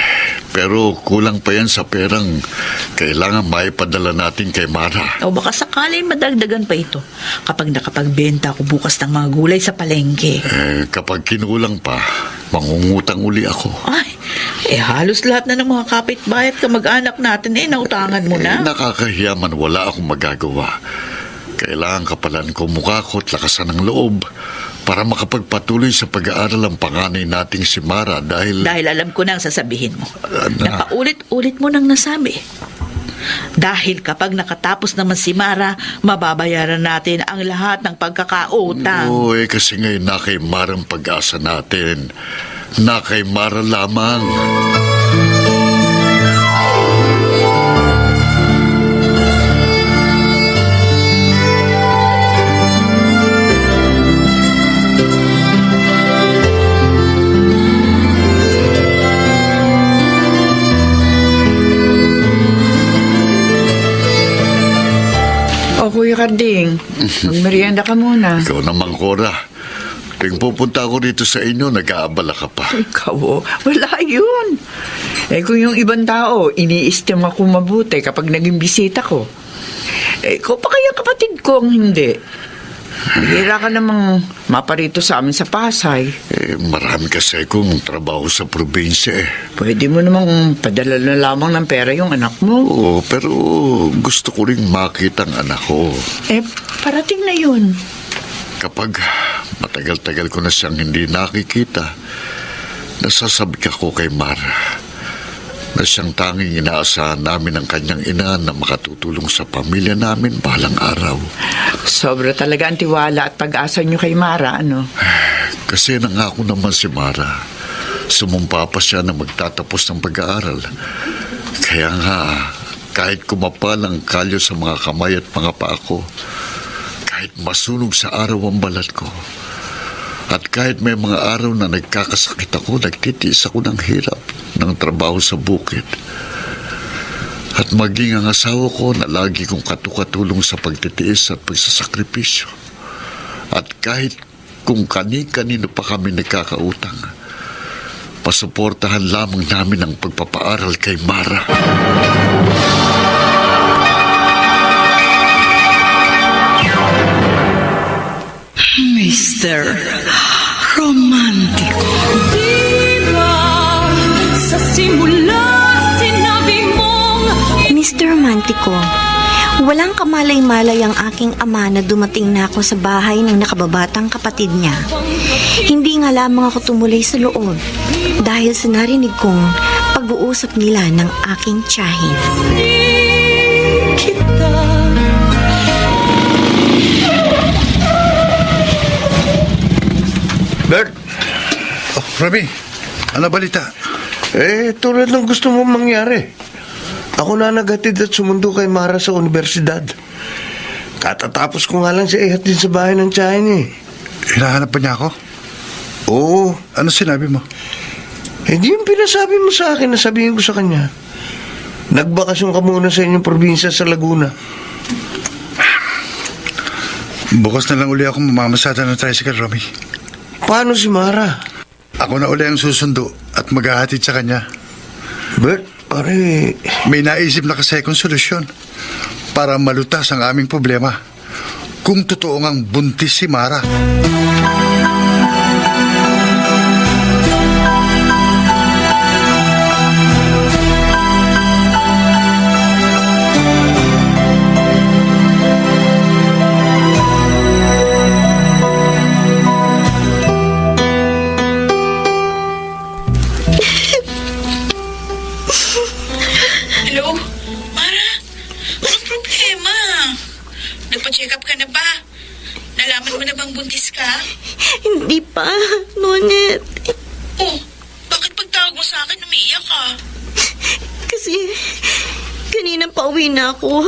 Pero kulang pa yan sa perang kailangan maipadala natin kay Mara. O baka sakaling madagdagan pa ito kapag nakapagbenta ako bukas ng mga gulay sa palengke. Kapag kinulang pa, mangungutang uli ako. Ay, halos lahat na ng mga kapitbahay at kamag-anak natin nautangan mo na. Nakakahiya man, wala akong magagawa. Kailangan kapalan ko mukha ko at lakasan ng loob para makapagpatuloy sa pag-aaral ang panganay nating si Mara dahil... Dahil alam ko na ang sasabihin mo. Ano? Napaulit-ulit mo nang nasabi. Dahil kapag nakatapos naman si Mara, mababayaran natin ang lahat ng pagkakautang. Oo, kasi ngayon na kay Mara ang pag-asa natin. Na kay Mara lamang. O, Kuya Karding, magmerienda ka muna. Ikaw naman, Cora. Tuwing pupunta ako rito sa inyo, nag-aabala ka pa. Ikaw, wala yun. Kung yung ibang tao, ini-estim ako mabuti kapag naging bisita ko. Ikaw pa kaya kapatid ko ang hindi. Bihira ka namang maparito sa amin sa Pasay. Marami kasi kong trabaho sa probinsya eh. Pwede mo namang padala na lamang ng pera yung anak mo. Oo, pero gusto ko rin makita ang anak ko. Parating na yun. Kapag matagal-tagal ko na siyang hindi nakikita, nasasabik ako kay Mara na siyang tanging inaasahan namin ang kanyang ina na makatutulong sa pamilya namin balang araw. Sobra talaga ang tiwala at pag-asa niyo kay Mara, ano? Kasi nangako naman si Mara, sumumpa pa siya na magtatapos ng pag-aaral. Kaya nga, kahit kumapal ang kalyo sa mga kamay at mga paa ko, kahit masunog sa araw ang balat ko, at kahit may mga araw na nagkakasakit ako, nagtitiis ako ng hirap ng trabaho sa bukid. At maging ang asawa ko na lagi kong katukatulong sa pagtitiis at pagsasakripisyo. At kahit kung kani-kanino pa kami nagkakautang, pasuportahan lamang namin ang pagpapaaral kay Mara. Mr. Romantico. Diba sa simula sinabi mong Mr. Romantico, walang kamalay-malay ang aking ama na dumating na ako sa bahay ng nakababatang kapatid niya. Hindi nga lamang ako tumulay sa loob dahil sa narinig kong pag-uusap nila ng aking tiyahin. kita Bert! Oh, Romy, ano balita? Tulad ng gusto mo mangyari. Ako na naghatid at sumundo kay Mara sa universidad. Katatapos ko nga lang siya ihatid sa bahay ng tiyahin eh. Hinahanap pa niya ako? Oo. Ano sinabi mo? Hindi yung pinasabi mo sa akin na sabihin ko sa kanya. Nagbakasyon ka muna sa inyong probinsya sa Laguna. Bukas na lang uli ako mamamasada ng tricycle, Romy. Paano si Mara? Ako na uli ang susundo at maghahatid sa kanya. Bert, pare... May naisip na kasi akong solusyon para malutas ang aming problema. Kung totoo ngang buntis si Mara. Hello? Mara? Anong problema? Nagpa-check up ka na ba? Nalaman mo na bang buntis ka? Hindi pa, Nonet. Oh, bakit pagtawag mo sa akin umiiyak ka? Kasi, kanina pa uwi na ako.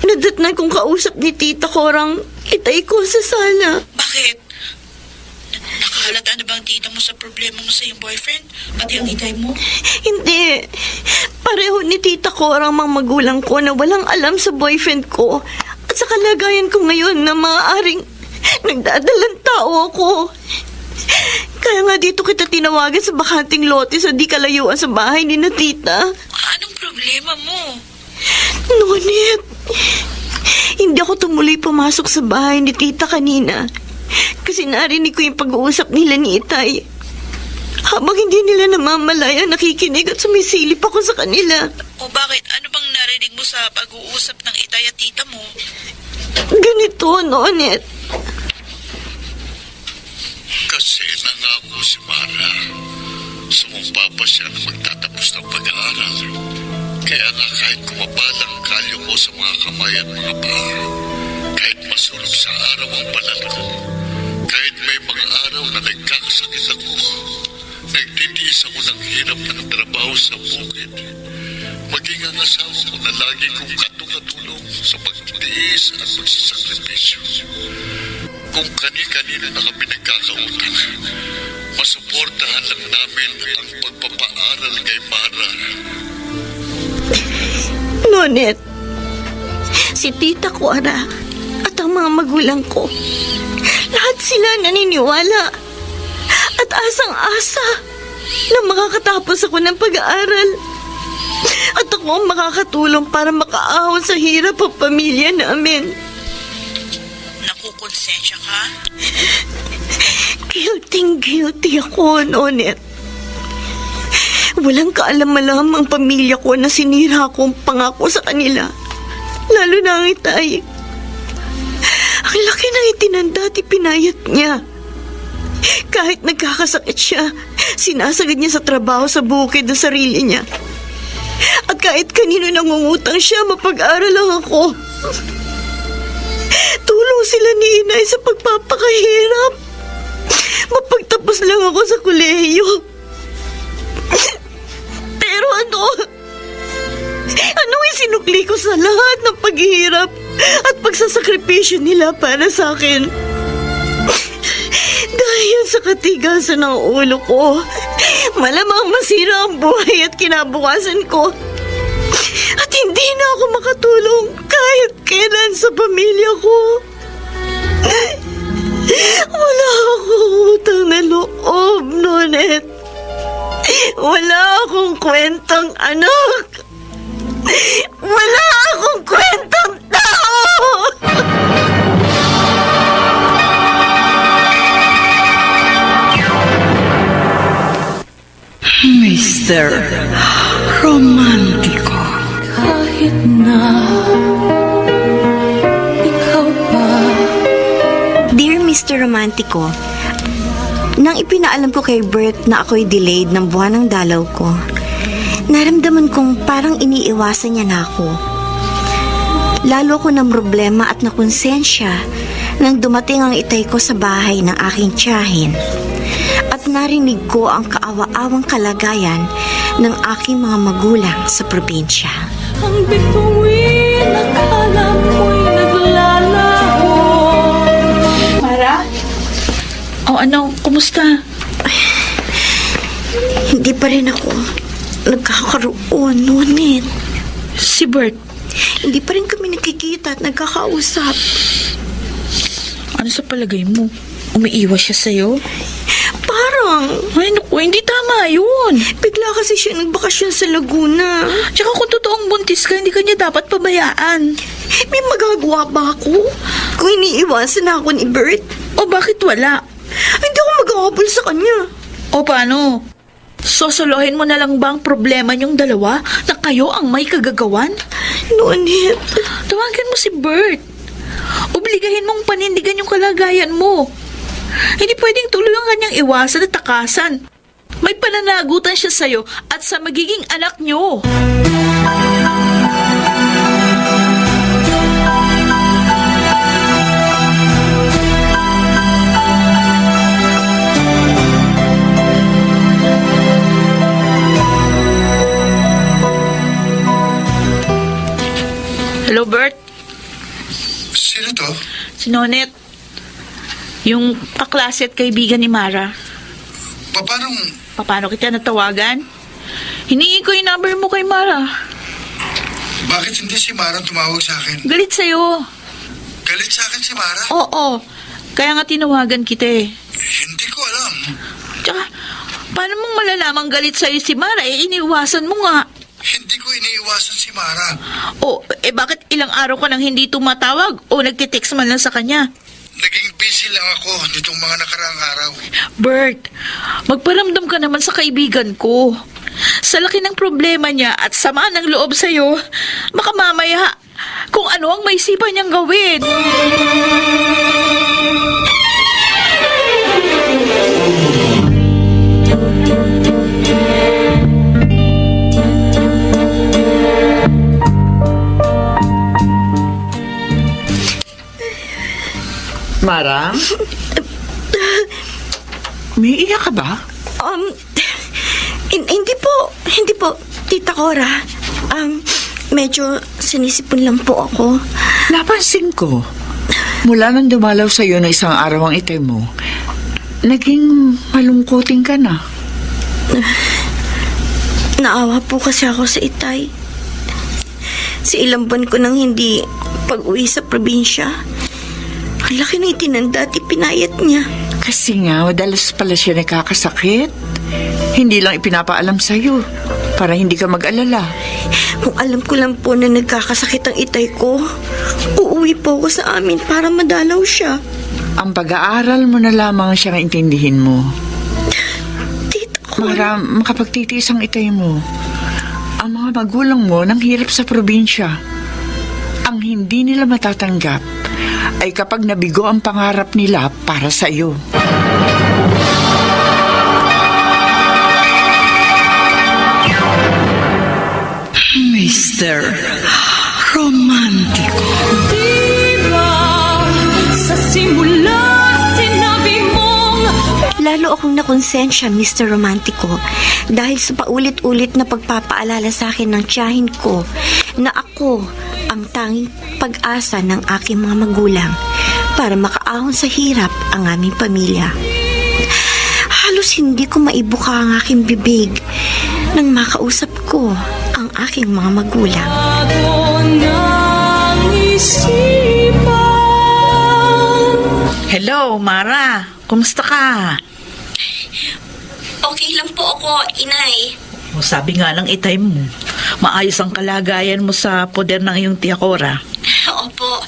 Nadatnan kong kausap ni Tita Korang itay ko sa sala. Bakit? Nakahalata na bang tita mo sa problema mo sa iyong boyfriend? Pati ang itay mo? Hindi. Pareho ni Tita Korang mga magulang ko na walang alam sa boyfriend ko. At sa kalagayan ko ngayon na maaaring nagdadalang tao ako. Kaya nga dito kita tinawagan sa bakanting lote sa di kalayuan sa bahay ni na Tita. Anong problema mo? Nonet, hindi ako tumuloy pumasok sa bahay ni Tita kanina. Kasi narinig ko yung pag-uusap nila ni Itay. Habang hindi nila namamalaya, nakikinig at sumisilip ako sa kanila. O bakit? Ano bang narinig mo sa pag-uusap ng itay at tita mo? Ganito, Nonet. Kasi nangako si Mara. Sumumpa pa siya na magtatapos ng pag-aaral. Kaya nga kahit kumapalang kalyo ko sa mga kamay at mga paa, kahit masulog sa araw ang balat ko, kahit may mga araw na nagkakasakit ako, nagtitiis ako ng hirap ng trabaho sa bukid. Maging ang asawa ko na lagi kong katulong sa pagtitiis at pagsasakripisyo. Kung kani-kanino na kami nagkakautang, masuportahan lang namin ang pagpapaaral kay Mara. Nonet, si Tita Cora at ang mga magulang ko, lahat sila naniniwala at asang-asa na makakatapos ako ng pag-aaral. At ako ang makakatulong para makaahon sa hirap ang pamilya namin. Nakukonsensya ka? Guilty ako, Nonet. Walang kaalam-alam ang pamilya ko na sinira ko ang pangako sa kanila. Lalo na ang Itay. Ang laki ng itinanda at ipinayat niya. Kahit nagkakasakit siya, sinasagad niya sa trabaho sa bukid ng sarili niya. At kahit kanino nangungutang siya, mapag-aral lang ako. Tulong sila ni Inay sa pagpapakahirap. Mapagtapos lang ako sa kolehiyo. Pero anong isinukli ko sa lahat ng paghihirap at pagsasakripisyo nila para sa akin? Dahil sa katigasan ng ulo ko, malamang masira ang buhay at kinabukasan ko. At hindi na ako makatulong kahit kailan sa pamilya ko. Wala akong utang na loob, Nonet. Wala akong kwentang anak. Wala akong kwentang tao. Mr. Romántico. Kahit na ikaw pa. Dear Mr. Romantico, nang ipinaalam ko kay Bert na ako'y delayed ng buwan ng dalaw ko, naramdaman kong parang iniiwasan niya na ako. Lalo ko ng problema at nakonsensya nang dumating ang Itay ko sa bahay ng aking tiyahin. At narinig ko ang kaawa-awang kalagayan ng aking mga magulang sa probinsya. Ang bituin, akala mo'y naglalaho. Mara? O ano, kumusta? Hindi pa rin ako nagkakaroon, Nonet. Si Bert, Hindi pa rin kami nakikita at nagkakausap. ano sa palagay mo? Umiiwas siya sa'yo? Parang, Ay, naku, hindi tama yun. bigla kasi siya nagbakasyon sa Laguna. Tsaka kung totoong buntis ka, hindi ka niya dapat pabayaan. May magagawa ba ako? Kung iniiwasan na ako ni Bert, O bakit wala? hindi ako maghahabol sa kanya. O paano? Sosolohin mo na lang ba ang problema niyong dalawa na kayo ang may kagagawan? Nonit, Tawagan mo si Bert. Obligahin mong panindigan yung kalagayan mo. Hindi pwedeng tuloy ang kanyang iwasan at takasan. May pananagutan siya sa'yo at sa magiging anak niyo. Hello, Bert. Sino to? Si Nonet. Yung kaklase at kaibigan ni Mara. Paano kita natawagan? Hiningi ko yung number mo kay Mara. Bakit hindi si Mara tumawag sa akin? Galit sa'yo. Galit sa akin si Mara? Oo. Kaya nga tinawagan kita eh. Hindi ko alam. Tsaka, paano mong malalamang galit sa'yo si Mara? Iniwasan mo nga. Hindi ko iniiwasan si Mara. Bakit ilang araw ka nang hindi tumatawag o nagtitext man lang sa kanya? Naging busy lang ako nitong mga nakaraang araw. Bert, magparamdam ka naman sa kaibigan ko. Sa laki ng problema niya at sama ng loob sa'yo, baka mamaya kung ano ang maisipan niyang gawin. Mara? May iyak ka ba? Hindi po, Tita Cora. Medyo sinisipon lang po ako. Napansin ko. Mula nang dumalaw sa'yo na isang araw ang itay mo, naging malungkutin ka na. Naawa po kasi ako sa itay. Si ilang buwan ko nang hindi pag-uwi sa probinsya. Ang laki na itinanda at ipinayat niya. Kasi nga, madalas pala siya nakakasakit. Hindi lang ipinapaalam sa'yo para hindi ka mag-alala. Kung alam ko lang po na nagkakasakit ang itay ko, uuwi po ako sa amin para madalaw siya. Ang pag-aaral mo na lamang siyang intindihin mo. Tita ko. Para makapagtitiis ang itay mo. Ang mga magulang mo nang hirap sa probinsya. Ang hindi nila matatanggap ay kapag nabigo ang pangarap nila para sa iyo. Mr. Romantico. Diba sa simula sinabi mong Lalo akong nakonsensya, Mr. Romantico, dahil sa paulit-ulit na pagpapaalala sa akin ng tiyahin ko na ako ang tanging pag-asa ng aking mga magulang para makaahon sa hirap ang aming pamilya. Halos hindi ko maibuka ang aking bibig nang makausap ko ang aking mga magulang. bago ng isipan. Hello, Mara. Kumusta ka? Okay lang po ako, Inay. Sabi nga ng itay mo, maayos ang kalagayan mo sa poder ng iyong tiya Cora. Opo.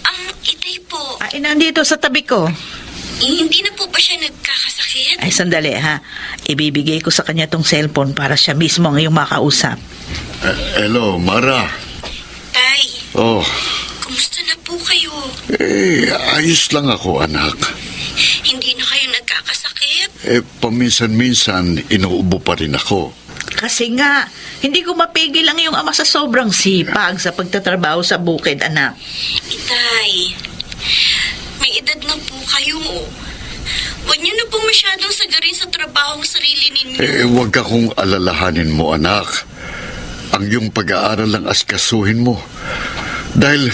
Ang itay po, Nandito sa tabi ko. hindi na po ba siya nagkakasakit? Ay, sandali ha. Ibibigay ko sa kanya tong cellphone para siya mismo ang iyong makausap. Hello, Mara. Tay, Oh, kumusta na po kayo? ayos lang ako, anak. Hindi na kayo nagkakasakit? Paminsan-minsan, inuubo pa rin ako. Kasi nga, hindi ko mapigil ang iyong ama sa sobrang sipag sa pagtatrabaho sa bukid, anak. Itay, may edad na po kayo. Huwag niyo na po masyadong sagarin sa trabaho ng sarili ninyo. Huwag akong alalahanin mo, anak. Ang iyong pag-aaral lang askasuhin mo. Dahil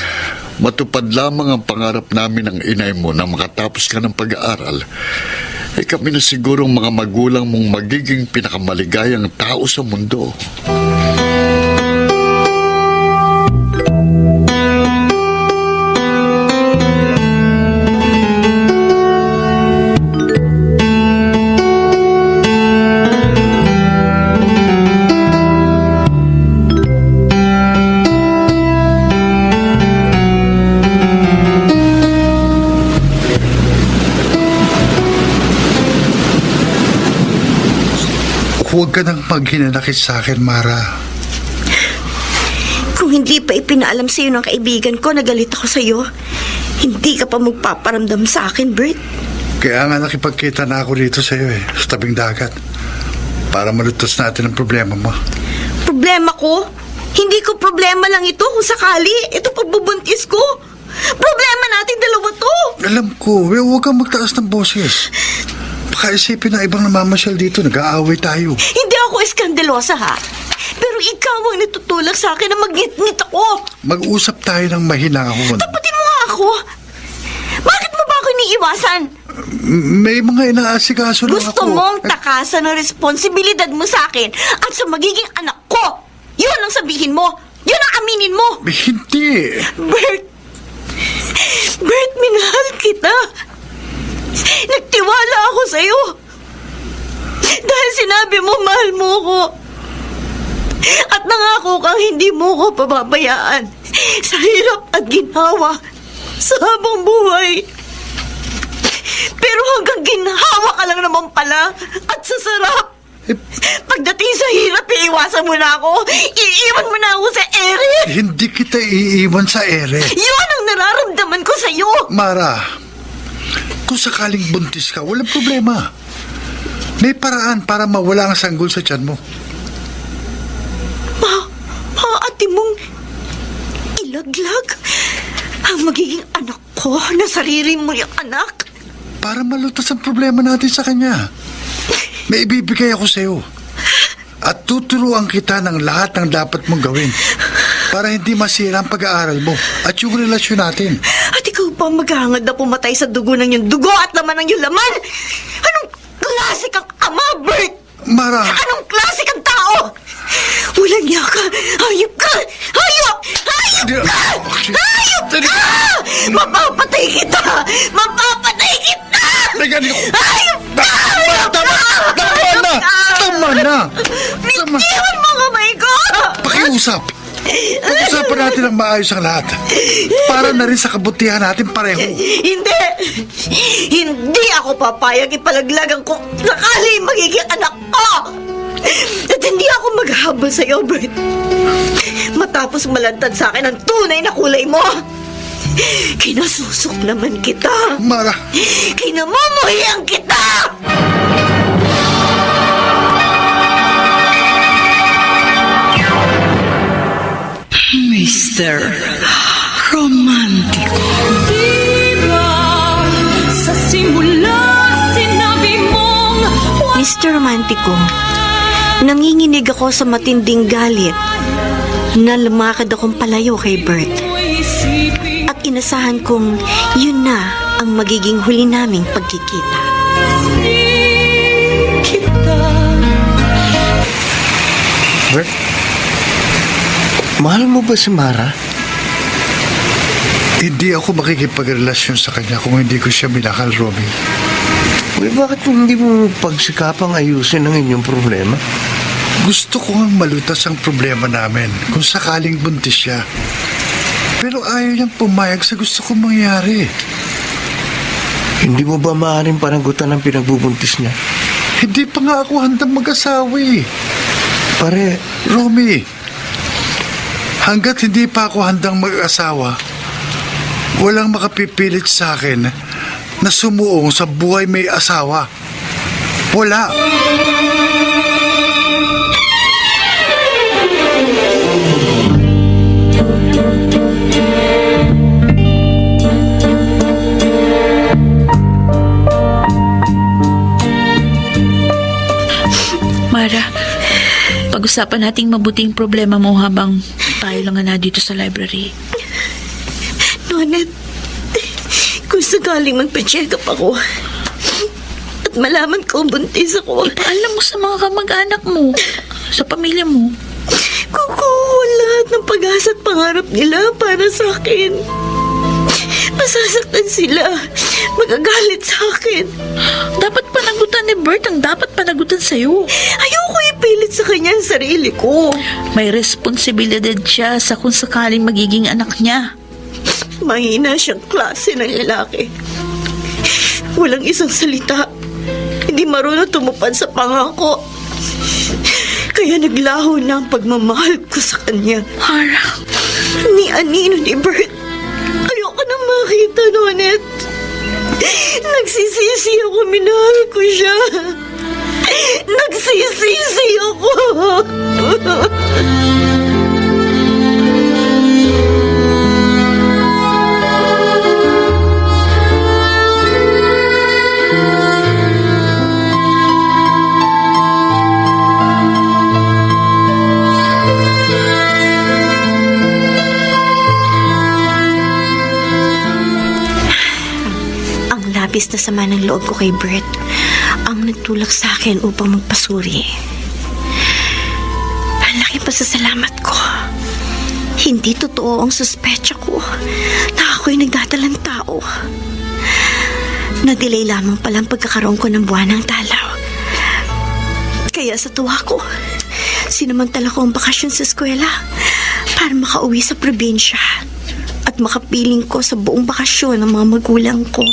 matupad lamang ang pangarap namin ng inay mo na makatapos ka ng pag-aaral, kami na sigurong mga magulang mong magiging pinakamaligayang tao sa mundo. Huwag ka nang maghinanakit sa akin, Mara. Kung hindi pa ipinaalam sa'yo ng kaibigan ko na galit ako sa'yo, hindi ka pa magpaparamdam sa akin, Bert. Kaya nga nakipagkita na ako dito sa'yo sa tabing dagat. Para malutos natin ang problema mo. Problema ko? Hindi ko problema lang ito kung sakali. Ito pagbubuntis ko. Problema natin dalawa to. Alam ko, huwag kang magtaas ng boses. Baka isipin ng ibang namamasyal dito, nag-aaway tayo. Hindi ako iskandalosa, ha? Pero ikaw ang natutulak sa akin na mag-ngit-ngit ako. Mag-usap tayo ng mahinahon. Tapatin mo nga ako. Bakit mo ba ako iniiwasan? May mga inaasikaso lang ako. Gusto mong takasan ang responsibilidad mo sa akin at sa magiging anak ko. Yun ang sabihin mo. Yun ang aminin mo. Hindi. Bert, minahal kita. Nagtiwala ako sa'yo. Dahil sinabi mo, mahal mo ko. At nangako kang hindi mo ko pababayaan sa hirap at ginhawa sa habang buhay. Pero hanggang ginhawa ka lang naman pala at sa sarap. Pagdating sa hirap, iiwasan mo na ako. Iiwan mo na ako sa ere. Hindi kita iiwan sa ere. Yun ang nararamdaman ko sa'yo. Mara, kung sakaling buntis ka, walang problema. May paraan para mawala ang sanggol sa tiyan mo. Ate mong ilaglag ang magiging anak ko na sarili mo yung anak? Para malutas ang problema natin sa kanya. May ibibigay ako sa'yo. At tuturuan kita ng lahat ng dapat mong gawin para hindi masira ang pag-aaral mo at yung relasyon natin. At ikaw pa maghahangad na pumatay sa dugo ng iyong dugo at laman ng iyong laman? Anong klase kang ama, Bert? Mara! Anong klase kang tao? Walang niya ka! Hayop ka! Hayop! Hayop ka! Hayop ka! Mapapatay kita! Mapapatay kita! Hayop ka! Hayop ka! Tama na! Bitiwan mo kamay ko! Pakiusap! Pag-usapan natin ang maayos ang lahat. Para na rin sa kabutihan natin pareho. Hindi! Hindi ako papayag ipalaglagan kung sakali magiging anak ko! At hindi ako maghabol sa iyo, Bert. Matapos malantad sa akin ang tunay na kulay mo, kinasusok naman kita. Mara! Kinamumuhian kita! Mr. Romantico. Diba sa simula sinabi mong Mr. Romantico, nanginginig ako sa matinding galit na lumakad akong palayo kay Bert. At inasahan kong yun na ang magiging huli naming pagkikita. Bert, mahal mo ba si Mara? Hindi ako makikipagrelasyon sa kanya kung hindi ko siya minahal, Romy. Uy, bakit hindi mo pagsikapang ayusin ang inyong problema? Gusto ko nga malutas ang problema namin kung sakaling buntis siya. Pero ayaw niyang pumayag sa gusto kong mangyari. Hindi mo ba maaaring panagutan ang pinagbubuntis niya? Hindi pa nga ako handang mag-asawa eh. Pare, Romy, hanggat hindi pa ako handang mag-asawa, walang makapipilit sa akin na sumuong sa buhay may asawa. Wala. Mara, pag-usapan nating mabuting problema mo habang tayo lang na dito sa library. Nonet, kung sakaling magpa-check up ako at malaman ko buntis ako, Ipaalam mo sa mga kamag-anak mo, sa pamilya mo. kukuha lahat ng pag-asa at pangarap nila para sa akin. Masasaktan sila. Magagalit sa akin. Dapat panagutan ni Bert ang dapat panagutan sa'yo. Ayoko ipilit sa kanya ang sarili ko. May responsibilidad siya sa kung sakaling magiging anak niya. Mahina siyang klase ng lalaki. Walang isang salita. Hindi marunong tumupad sa pangako. Kaya naglaho na ang pagmamahal ko sa kanya. Mara, Ni Anino ni Bert. Ayoko na makita, Nonet. Nagsisisi ako, minahal ko siya. Nagsisisi ako. Ang labis na sama ng loob ko kay Bert ang nagtulak sa akin upang magpasuri. Ang laking pasasalamat ko. Hindi totoo ang suspecha ko na ako'y nagdadalang tao. Na-delay lamang pala ang pagkakaroon ko ng buwanang dalaw. Kaya sa tuwa ko, sinamantala ko ang bakasyon sa eskwela para makauwi sa probinsya at makapiling ko sa buong bakasyon ng mga magulang ko.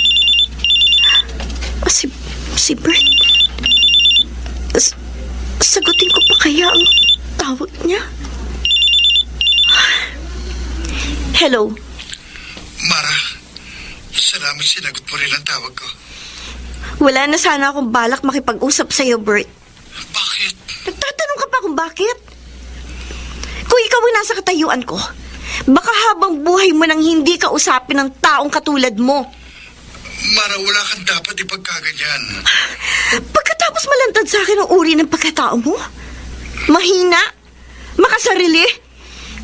Si Bert. Sagutin ko pa kaya ang tawag niya? Hello? Mara, salamat sinagot mo rin ang tawag ko. Wala na sana akong balak makipag-usap sa'yo, Bert. Bakit? Nagtatanong ka pa kung bakit? Kung ikaw ay nasa katayuan ko, baka habang buhay mo nang hindi ka usapin ng taong katulad mo. Mara, wala kang dapat ipagkaganyan. Pagkatapos malantad sa akin ang uri ng pagkatao mo, mahina, makasarili,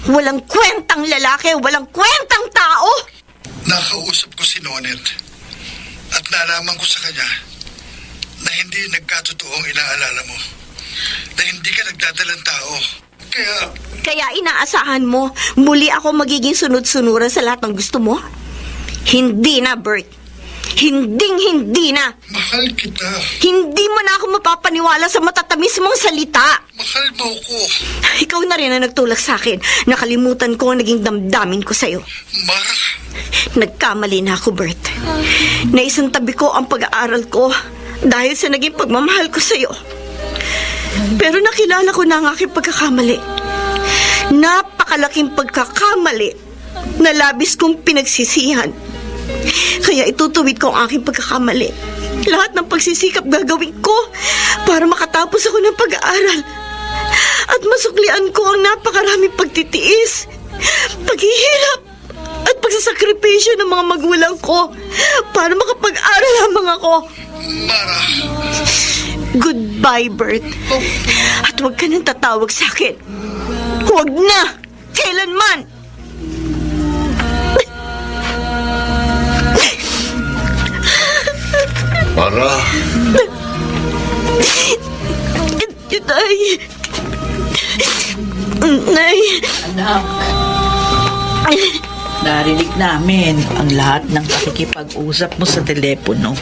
walang kwentang lalaki, walang kwentang tao. Nakausap ko si Nonet at nalaman ko sa kanya na hindi nagkatotoong inaalala mo, na hindi ka nagdadalang tao. Kaya inaasahan mo, muli ako magiging sunod-sunuran sa lahat ng gusto mo? Hindi na, Bert. Hindi na. Mahal kita. Hindi mo na ako mapapaniwala sa matatamis mong salita. Mahal mo ko. Ikaw na rin ang nagtulak sa akin. Nakalimutan ko ang naging damdamin ko sa'yo. Mara. Nagkamali na ako, Bert. Naisantabi ko ang pag-aaral ko dahil sa naging pagmamahal ko sa'yo. Pero nakilala ko na ang aking pagkakamali. Napakalaking pagkakamali na labis kong pinagsisihan. Kaya itutuwid ko ang aking pagkakamali. Lahat ng pagsisikap gagawin ko para makatapos ako ng pag-aaral. At masuklian ko ang napakaraming pagtitiis, paghihirap, at pagsasakripisyo ng mga magulang ko para makapag-aral lamang ako. Mara. Goodbye, Bert. At huwag ka nang tatawag sa akin. Huwag na! Kailanman! Mara. Nay. Anak, narinig namin ang lahat ng pakikipag-usap mo sa telepono.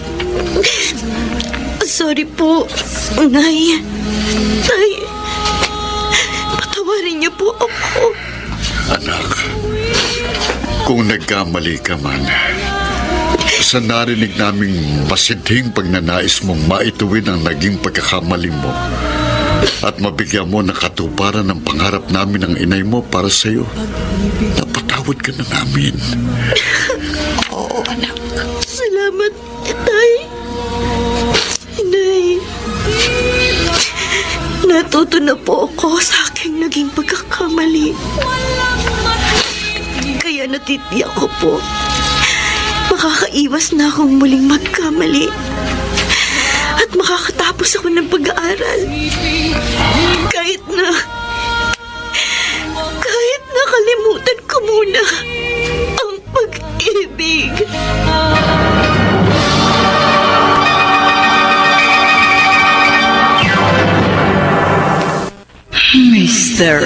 Sorry po, Nay. Nay, patawarin niyo po ako. Anak, kung nagkamali ka man, sa narinig naming masidhing pagnanais mong maituwid ang naging pagkakamali mo at mabigyan mo ng katuparan ng pangarap namin ng inay mo para sa'yo, napatawad ka na namin. Oo, anak. Salamat, Tay. Nay, natuto na po ako sa aking naging pagkakamali. Kaya natitiyak ko po, makakaiwas na akong muling magkamali at makakatapos ako ng pag-aaral. Kahit na kalimutan ko muna ang pag-ibig. Mr.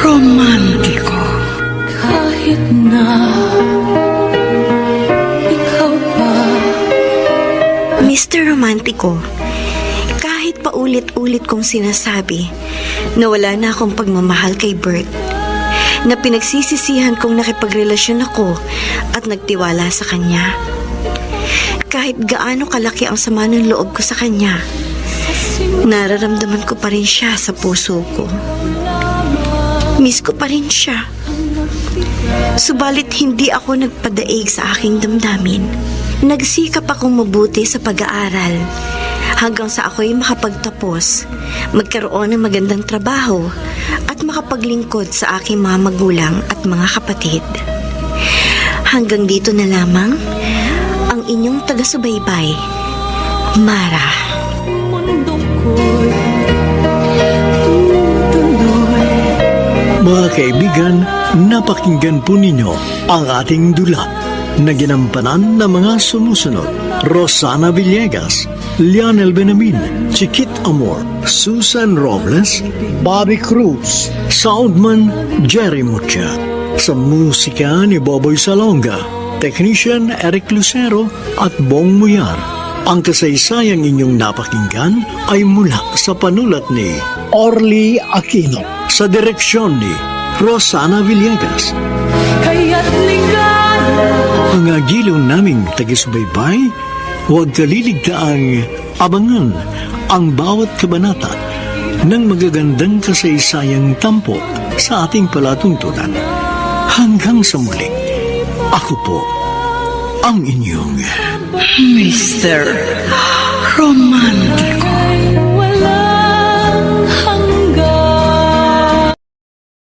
Romantiko. Kahit na ikaw pa. Mr. Romantiko, kahit paulit-ulit kong sinasabi na wala na akong pagmamahal kay Bert, na pinagsisisihan kong nakipagrelasyon ako at nagtiwala sa kanya, kahit gaano kalaki ang sama ng loob ko sa kanya, Nararamdaman ko pa rin siya sa puso ko. Miss ko pa rin siya. Subalit hindi ako nagpadaig sa aking damdamin. Nagsikap akong mabuti sa pag-aaral hanggang sa ako'y makapagtapos, magkaroon ng magandang trabaho at makapaglingkod sa aking mga magulang at mga kapatid. Hanggang dito na lamang ang inyong taga-subaybay, Mara. Mga kaibigan, napakinggan po ninyo ang ating dula na ginampanan ng mga sumusunod. Rosana Villegas, Lionel Benamin, Chiquit Amor, Susan Robles, Bobby Cruz, Soundman Jerry Mucha. Sa musika ni Boboy Salonga, Technician Eric Lucero at Bong Muyar. Ang kasaysayang inyong napakinggan ay mula sa panulat ni Orly Aquino sa direksyon ni Rosana Villegas. Mga giliw naming taga-subaybay, huwag kaliligtaang abangan ang bawat kabanata ng magagandang kasaysayang tampok sa ating palatuntunan. Hanggang sa muli, ako po ang inyong Mr. Roman.